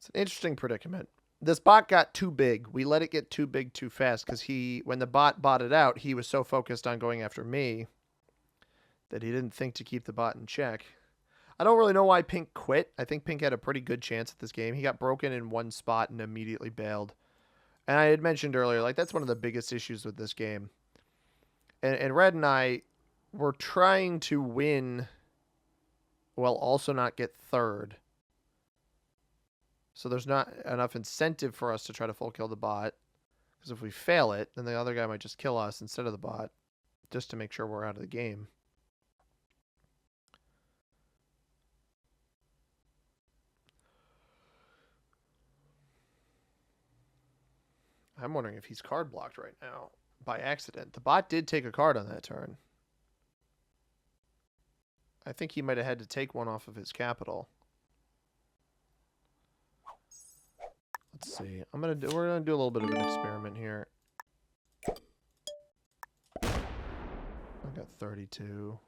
It's an interesting predicament. This bot got too big. We let it get too big too fast because when the bot botted out, he was so focused on going after me that he didn't think to keep the bot in check. I don't really know why Pink quit. I think Pink had a pretty good chance at this game. He got broken in one spot and immediately bailed. And I had mentioned earlier, like, that's one of the biggest issues with this game. And Red and I were trying to win while also not get third. So there's not enough incentive for us to try to full kill the bot. Because if we fail it, then the other guy might just kill us instead of the bot. Just to make sure we're out of the game. I'm wondering if he's card blocked right now by accident. The bot did take a card on that turn. I think he might have had to take one off of his capital. Let's see. We're gonna do a little bit of an experiment here. I got 32.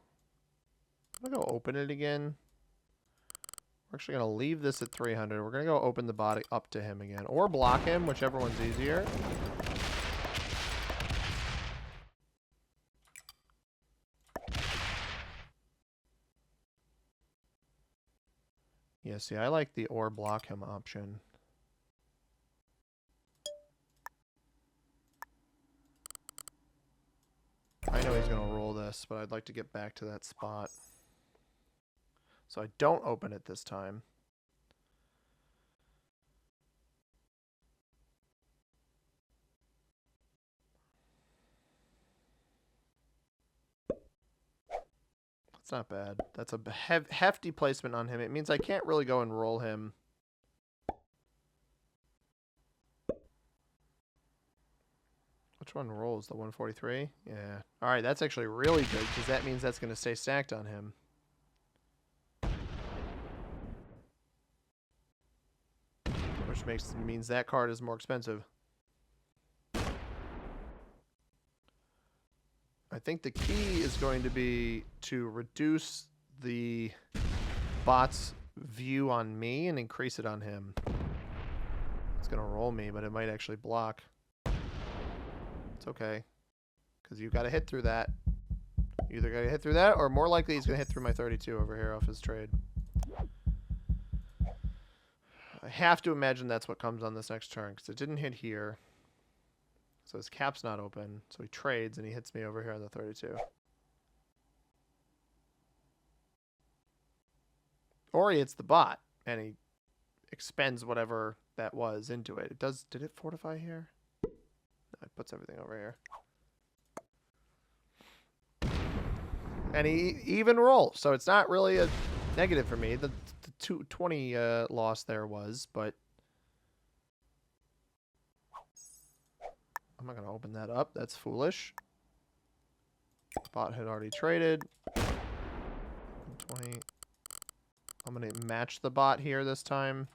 I'm gonna go open it again. We're actually gonna leave this at 300. We're gonna go open the bot up to him again, or block him, whichever one's easier. Yeah, see, I like the or block him option. I know he's going to roll this, but I'd like to get back to that spot. So I don't open it this time. That's not bad. That's a hefty placement on him. It means I can't really go and roll him. Which one rolls? The 143? Yeah. All right, that's actually really good because that means that's going to stay stacked on him. Which means that card is more expensive. I think the key is going to be to reduce the bot's view on me and increase it on him. It's going to roll me, but it might actually block. It's okay. Because you've got to hit through that. You either got to hit through that, or more likely he's going to hit through my 32 over here off his trade. I have to imagine that's what comes on this next turn, because it didn't hit here. So his cap's not open. So he trades, and he hits me over here on the 32. Or he hits the bot, and he expends whatever that was into it. It does. Did it fortify here? No, it puts everything over here. And he even rolls, so it's not really a negative for me. The 220 loss there was, but I'm not going to open that up. That's foolish. Bot had already traded. 20. I'm going to match the bot here this time.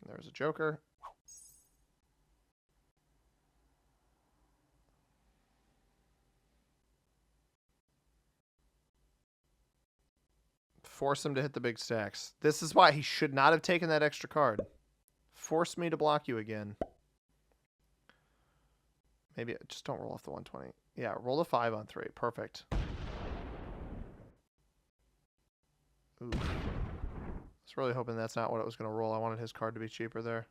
There's a joker. Force him to hit the big stacks. This is why he should not have taken that extra card. Force me to block you again. Maybe just don't roll off the 120. Yeah, roll a 5 on 3. Perfect. Ooh. I was really hoping that's not what it was going to roll. I wanted his card to be cheaper there.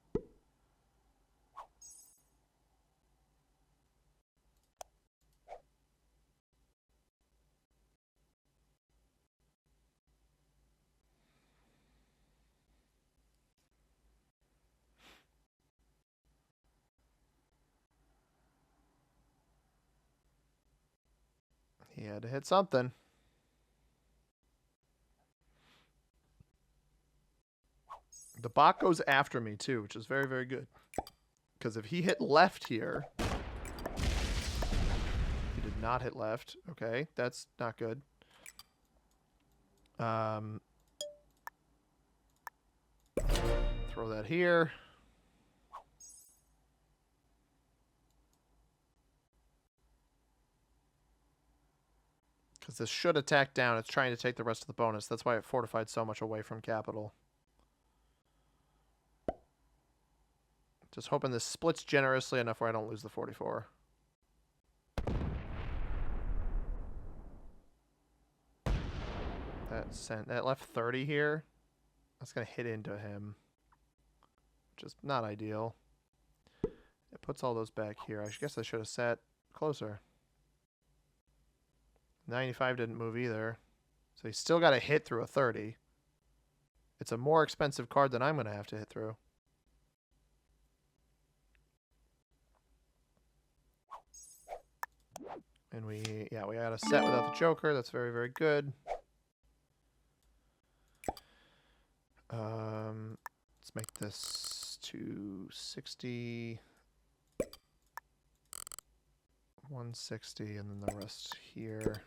He had to hit something. The bot goes after me too, which is very, very good. Because if he hit left here... He did not hit left. Okay, that's not good. 3 Throw that here. Because this should attack down. It's trying to take the rest of the bonus. That's why it fortified so much away from capital. Just hoping this splits generously enough where I don't lose the 44. That left 30 here. That's going to hit into him. Just not ideal. It puts all those back here. I guess I should have sat closer. 95 didn't move either. So he's still got to hit through a 30. It's a more expensive card than I'm going to have to hit through. And we got a set without the Joker. That's very, very good. Let's make this 260, 160, and then the rest here.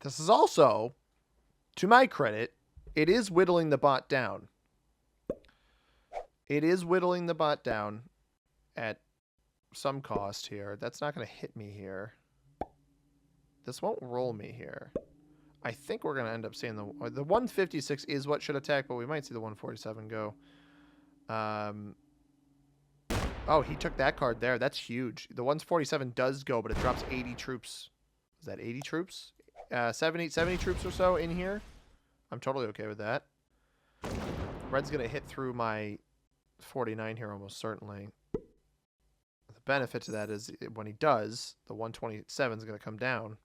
This is also, to my credit, it is whittling the bot down. It is whittling the bot down at some cost here. That's not going to hit me here. This won't roll me here. I think we're going to end up seeing the 156 is what should attack, but we might see the 147 go. Oh, he took that card there. That's huge. The 147 does go, but it drops 80 troops. Is that 80 troops? 70 troops or so in here. I'm totally okay with that. Red's going to hit through my 49 here almost certainly. The benefit to that is when he does, the 127 is going to come down. And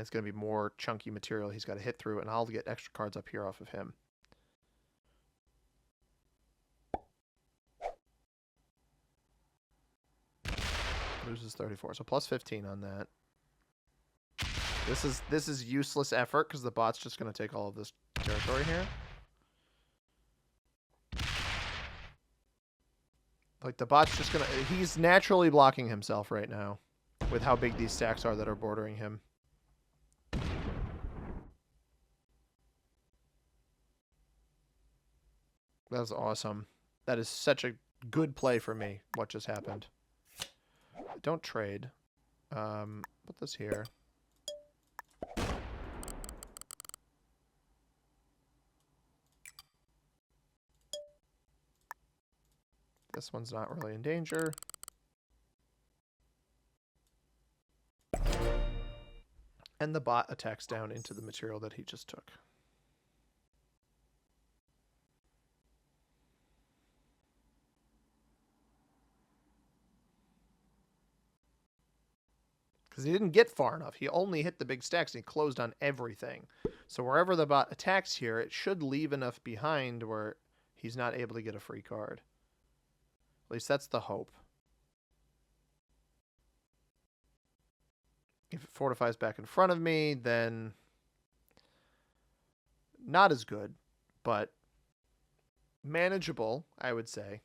it's going to be more chunky material he's got to hit through, and I'll get extra cards up here off of him. Loses 34, so plus 15 on that. This is useless effort because the bot's just going to take all of this territory here. Like, the bot's just going to... He's naturally blocking himself right now with how big these stacks are that are bordering him. That was awesome. That is such a good play for me, what just happened. Don't trade. Put this here. This one's not really in danger. And the bot attacks down into the material that he just took. Because he didn't get far enough. He only hit the big stacks and he closed on everything. So wherever the bot attacks here, it should leave enough behind where he's not able to get a free card. At least that's the hope. If it fortifies back in front of me, then not as good, but manageable, I would say.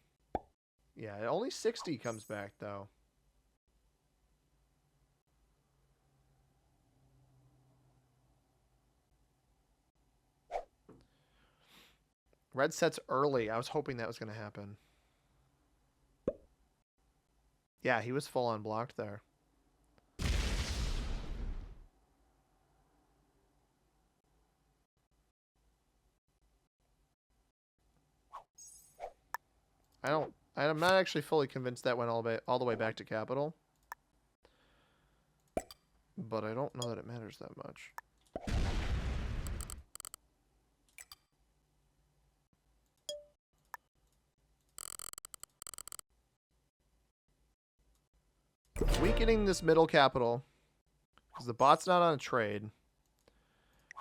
Yeah, only 60 comes back, though. Red sets early. I was hoping that was going to happen. Yeah, he was full on blocked there. I'm not actually fully convinced that went all the way back to capital. But I don't know that it matters that much. Weakening this middle capital because the bot's not on a trade.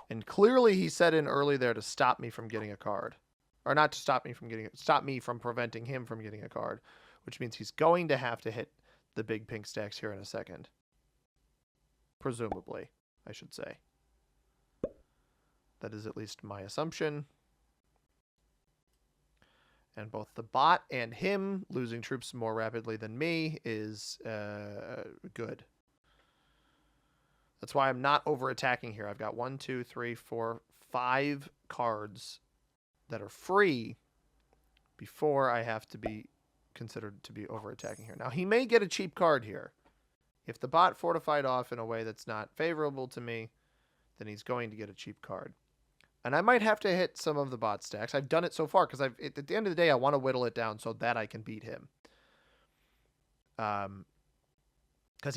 And clearly he set in early there to stop me from getting a card. Or not to stop me from getting it. Stop me from preventing him from getting a card. Which means he's going to have to hit the big pink stacks here in a second. Presumably, I should say. That is at least my assumption. And both the bot and him losing troops more rapidly than me is good. That's why I'm not over-attacking here. I've got 1, 2, 3, 4, 5 cards that are free before I have to be considered to be over-attacking here. Now, he may get a cheap card here. If the bot fortified off in a way that's not favorable to me, then he's going to get a cheap card. And I might have to hit some of the bot stacks. I've done it so far because at the end of the day, I want to whittle it down so that I can beat him. Because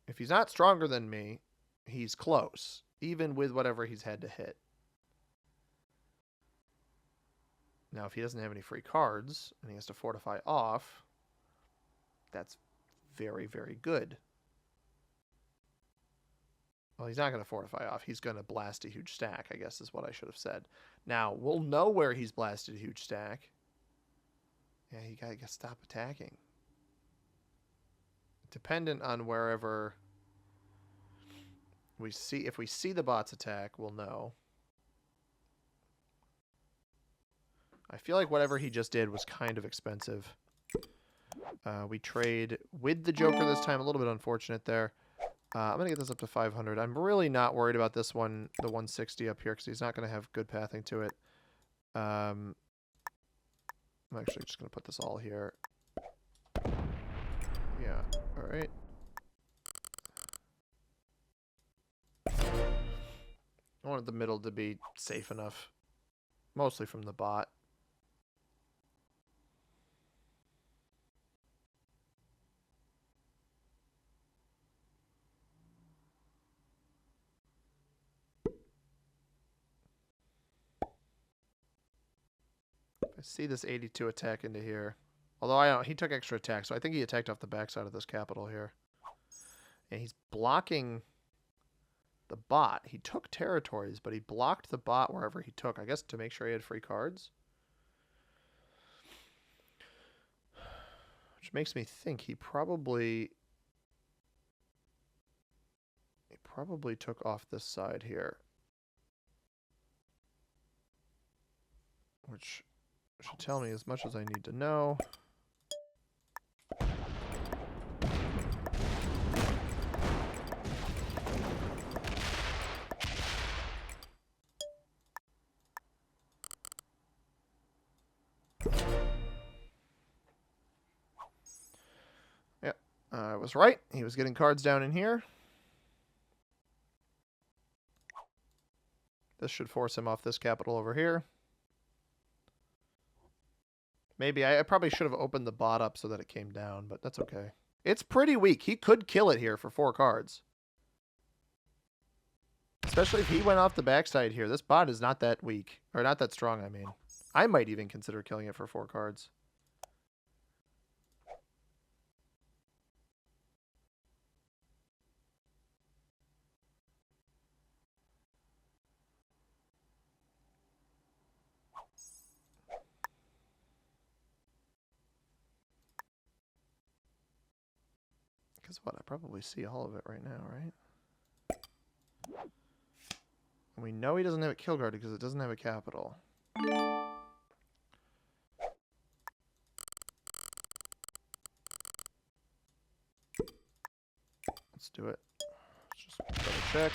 if he's not stronger than me, he's close, even with whatever he's had to hit. Now, if he doesn't have any free cards and he has to fortify off, that's very, very good. Well, he's not going to fortify off. He's going to blast a huge stack, I guess is what I should have said. Now, we'll know where he's blasted a huge stack. Yeah, you got to stop attacking. Dependent on wherever we see. If we see the bots attack, we'll know. I feel like whatever he just did was kind of expensive. We trade with the Joker this time. A little bit unfortunate there. I'm going to get this up to 500. I'm really not worried about this one, the 160 up here, because he's not going to have good pathing to it. I'm actually just going to put this all here. Yeah, all right. I wanted the middle to be safe enough, mostly from the bot. I see this 82 attack into here. Although I don't, he took extra attack, so I think he attacked off the backside of this capital here. And he's blocking the bot. He took territories, but he blocked the bot wherever he took, I guess to make sure he had free cards. Which makes me think he probably took off this side here. Which should tell me as much as I need to know. Yeah, I was right. He was getting cards down in here. This should force him off this capital over here. Maybe I probably should have opened the bot up so that it came down, but that's okay. It's pretty weak. He could kill it here for 4 cards. Especially if he went off the backside here. This bot is not that weak. Or not that strong, I mean. I might even consider killing it for 4 cards. Because what? I probably see all of it right now, right? And we know he doesn't have a kill guard because it doesn't have a capital. Let's do it. Let's just double check.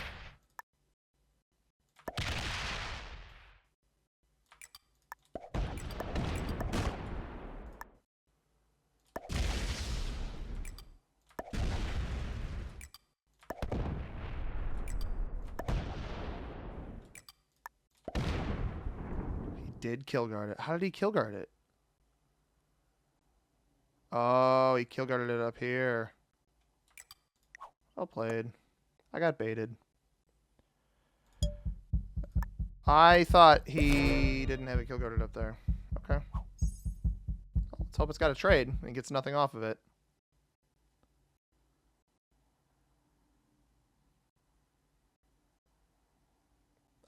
Did kill guard it. How did he kill guard it? Oh, he kill guarded it up here. Well played. I got baited. I thought he didn't have it kill guarded up there. Okay. Let's hope it's got a trade and gets nothing off of it.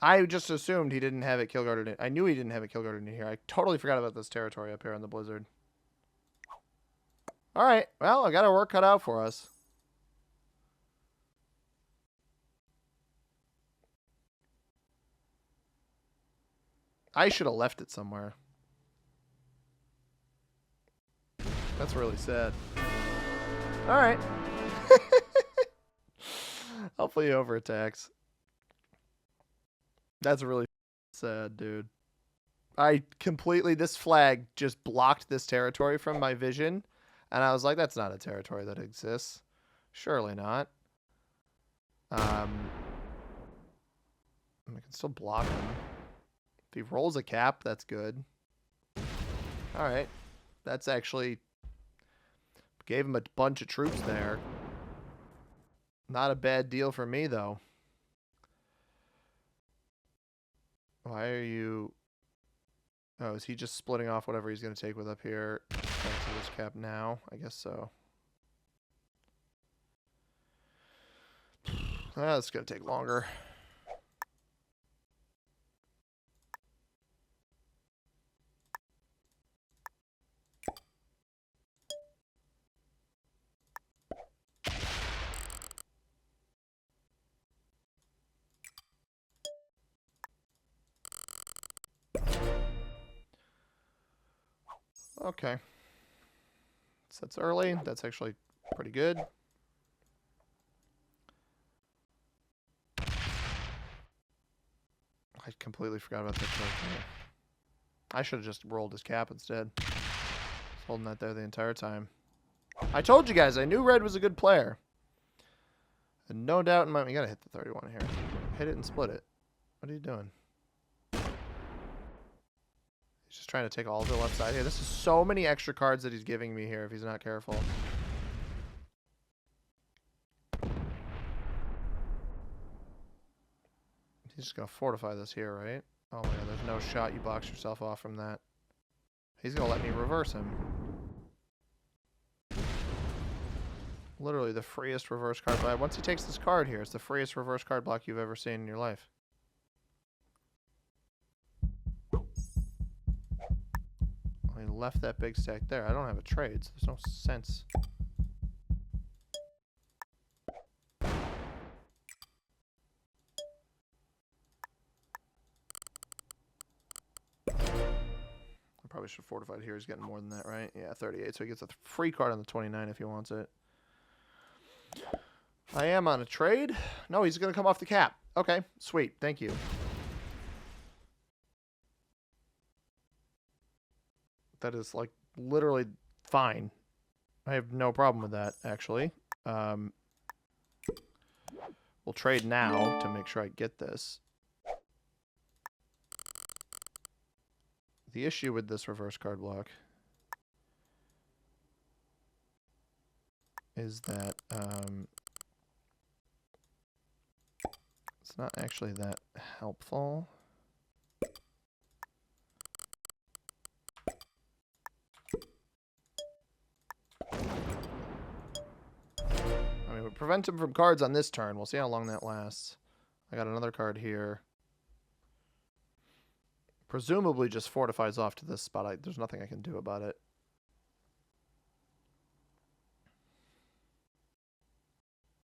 I just assumed he didn't have it kill guarded in. I knew he didn't have it kill guarded in here. I totally forgot about this territory up here on the blizzard. All right. Well, I got our work cut out for us. I should have left it somewhere. That's really sad. All right. Hopefully he overattacks. That's really sad, dude. I completely, this flag just blocked this territory from my vision. And I was like, that's not a territory that exists. Surely not. I can still block him. If he rolls a cap, that's good. Alright. That's actually... Gave him a bunch of troops there. Not a bad deal for me, though. Why are you... Oh, is he just splitting off whatever he's going to take with up here? Back to this cap now? I guess so. That's going to take longer. Okay. So that's early. That's actually pretty good. I completely forgot about that character. I should have just rolled his cap instead. I was holding that there the entire time. I told you guys, I knew Red was a good player. And no doubt in my... You gotta hit the 31 here. Hit it and split it. What are you doing? He's just trying to take all of the left side here. This is so many extra cards that he's giving me here if he's not careful. He's just going to fortify this here, right? Oh my god, there's no shot you box yourself off from that. He's going to let me reverse him. Literally the freest reverse card block. Once he takes this card here, it's the freest reverse card block you've ever seen in your life. He left that big stack there. I don't have a trade, so there's no sense. I probably should have fortified here. He's getting more than that, right? Yeah, 38. So he gets a free card on the 29 if he wants it. I am on a trade. No, he's going to come off the cap. Okay, sweet. Thank you. That is, like, literally fine. I have no problem with that, actually. We'll trade now to make sure I get this. The issue with this reverse card block is that it's not actually that helpful. I mean, we prevent him from cards on this turn. We'll see how long that lasts. I got another card here. Presumably just fortifies off to this spot. There's nothing I can do about it.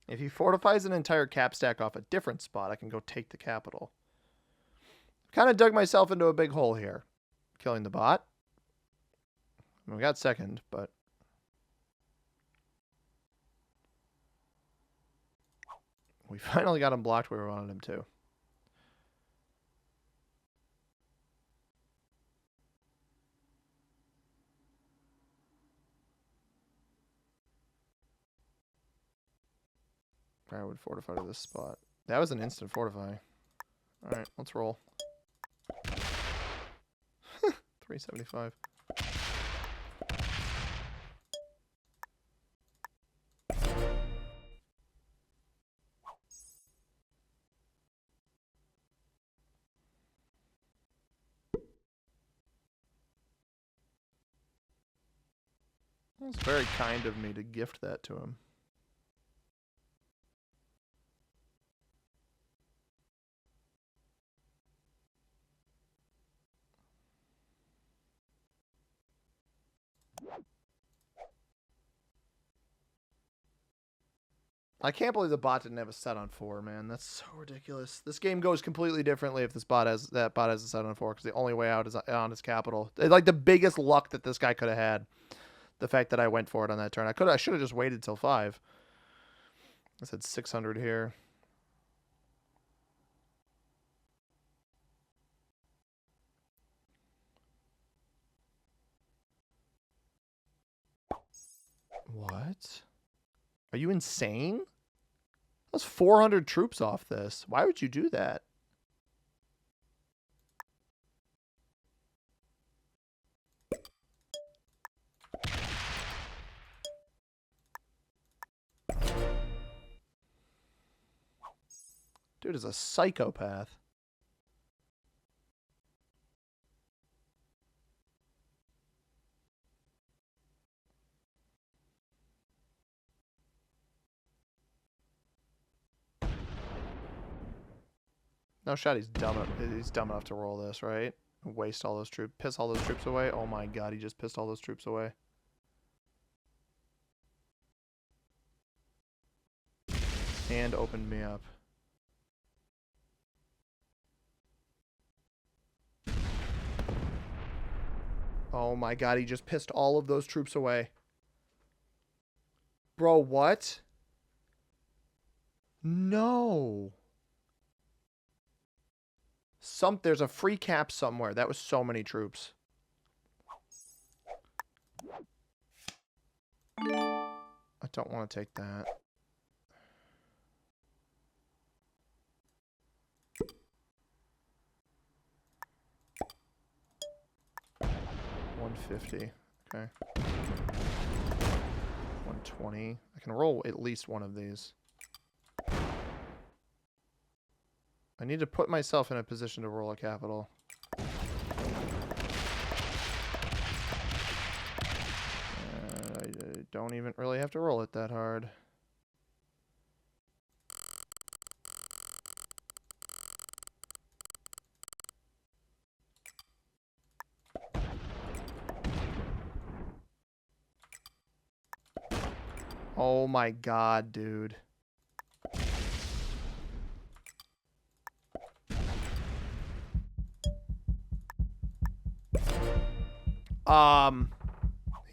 If he fortifies an entire cap stack off a different spot, I can go take the capital. Kind of dug myself into a big hole here. Killing the bot. I mean, we got second, but... we finally got him blocked where we wanted him to. I would fortify to this spot. That was an instant fortify. Alright, let's roll. 375. It's very kind of me to gift that to him. I can't believe the bot didn't have a set on 4, man. That's so ridiculous. This game goes completely differently if that bot has a set on 4, because the only way out is on his capital. It's like the biggest luck that this guy could have had. The fact that I went for it on that turn. I should have just waited till 5. I said 600 here. What? Are you insane? That's 400 troops off this. Why would you do that? Dude is a psychopath. No shot. He's dumb enough to roll this, right? Waste all those troops. Piss all those troops away. Oh my god, he just pissed all those troops away. And opened me up. Oh my god, he just pissed all of those troops away. Bro, what? No. There's a free cap somewhere. That was so many troops. I don't want to take that. $150. Okay. 120. I can roll at least one of these. I need to put myself in a position to roll a capital. I don't even really have to roll it that hard. Oh my god, dude.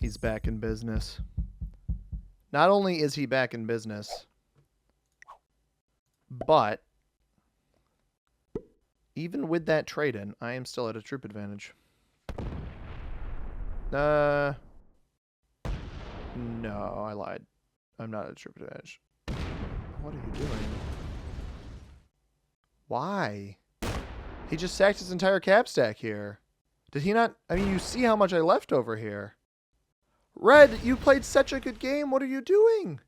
He's back in business. Not only is he back in business, but even with that trade-in, I am still at a troop advantage. No, I lied. I'm not at a troop advantage. What are you doing? Why? He just sacked his entire cap stack here. Did he not? I mean, you see how much I left over here. Red, you played such a good game. What are you doing?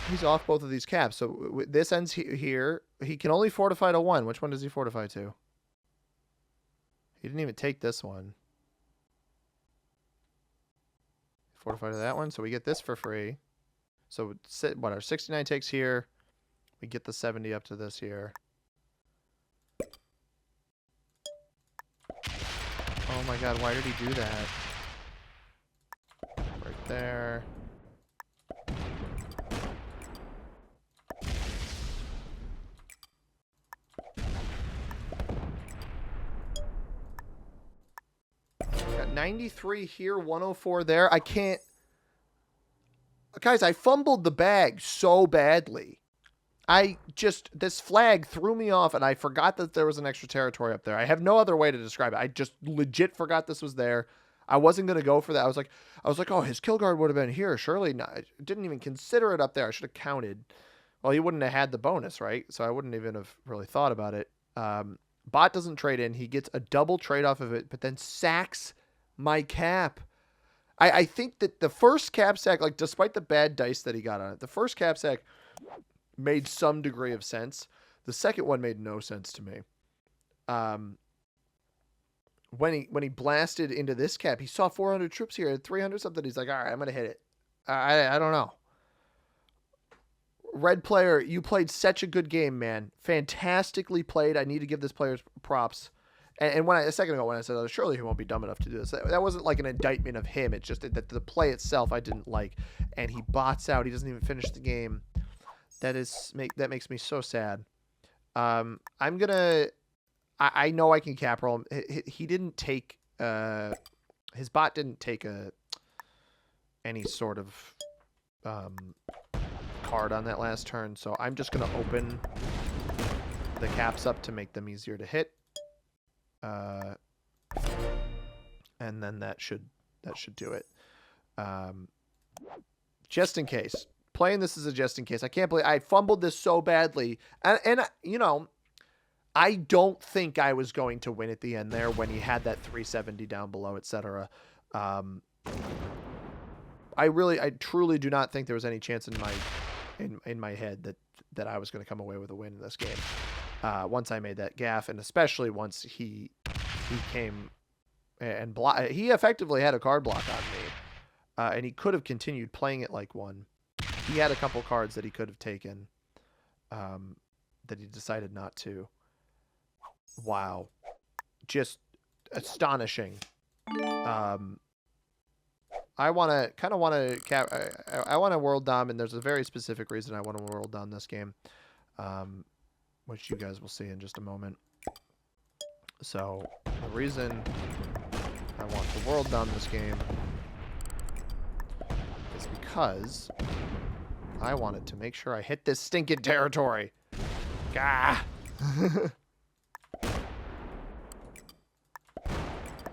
He's off both of these caps. So this ends here. He can only fortify to 1. Which one does he fortify to? He didn't even take this one. Fortify to that one. So we get this for free. So what, our 69 takes here. We get the 70 up to this here. Oh my god, why did he do that? Right there. Got 93 here, 104 there. I can't... Guys, I fumbled the bag so badly. This flag threw me off, and I forgot that there was an extra territory up there. I have no other way to describe it. I just legit forgot this was there. I wasn't going to go for that. I was like, oh, his kill guard would have been here. Surely not. I didn't even consider it up there. I should have counted. Well, he wouldn't have had the bonus, right? So I wouldn't even have really thought about it. Bot doesn't trade in. He gets a double trade off of it, but then sacks my cap. I think that the first cap sack, like, despite the bad dice that he got on it, the first cap sack made some degree of sense. The second one made no sense to me. When he blasted into this cap, he saw 400 troops here at 300 something. He's like, all right, I'm gonna hit it. I don't know. Red player, you played such a good game, man. Fantastically played. I need to give this player props. And a second ago when I said, oh, surely he won't be dumb enough to do this, that wasn't like an indictment of him. It's just that the play itself I didn't like, and he bots out. He doesn't even finish the game. That makes me so sad. I know I can cap roll him. He didn't take his bot didn't take any sort of card on that last turn, so I'm just going to open the caps up to make them easier to hit. And then that should do it. Just in case. Playing this as a just in case. I can't believe I fumbled this so badly. And you know, I don't think I was going to win at the end there when he had that 370 down below, etc. I truly do not think there was any chance in my head that I was going to come away with a win in this game. Once I made that gaff, and especially once he came and he effectively had a card block on me, and he could have continued playing it like one. He had a couple cards that he could have taken, that he decided not to. Wow, just astonishing. I want to world dom, and there's a very specific reason I want to world dom this game, which you guys will see in just a moment. So the reason I want to world dom this game is because I wanted to make sure I hit this stinking territory. Gah!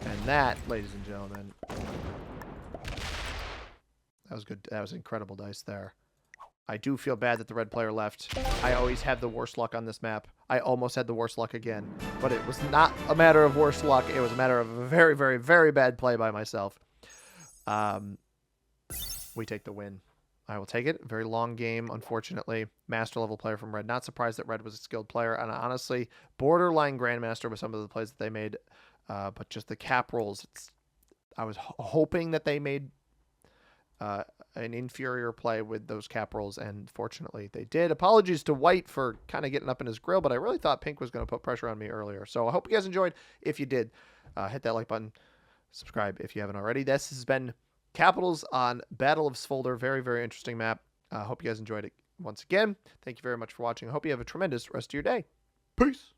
And that, ladies and gentlemen, that was good. That was incredible dice there. I do feel bad that the red player left. I always have the worst luck on this map. I almost had the worst luck again. But it was not a matter of worst luck. It was a matter of a very, very, very bad play by myself. We take the win. I will take it. Very long game, unfortunately. Master level player from Red. Not surprised that Red was a skilled player. And honestly, borderline Grandmaster with some of the plays that they made. But just the cap rolls. I was hoping that they made an inferior play with those cap rolls, and fortunately they did. Apologies to White for kind of getting up in his grill, but I really thought Pink was going to put pressure on me earlier. So I hope you guys enjoyed. If you did, hit that like button. Subscribe if you haven't already. This has been Capitals on Battle of Svolder. Very, very interesting map. I hope you guys enjoyed it once again. Thank you very much for watching. I hope you have a tremendous rest of your day. Peace.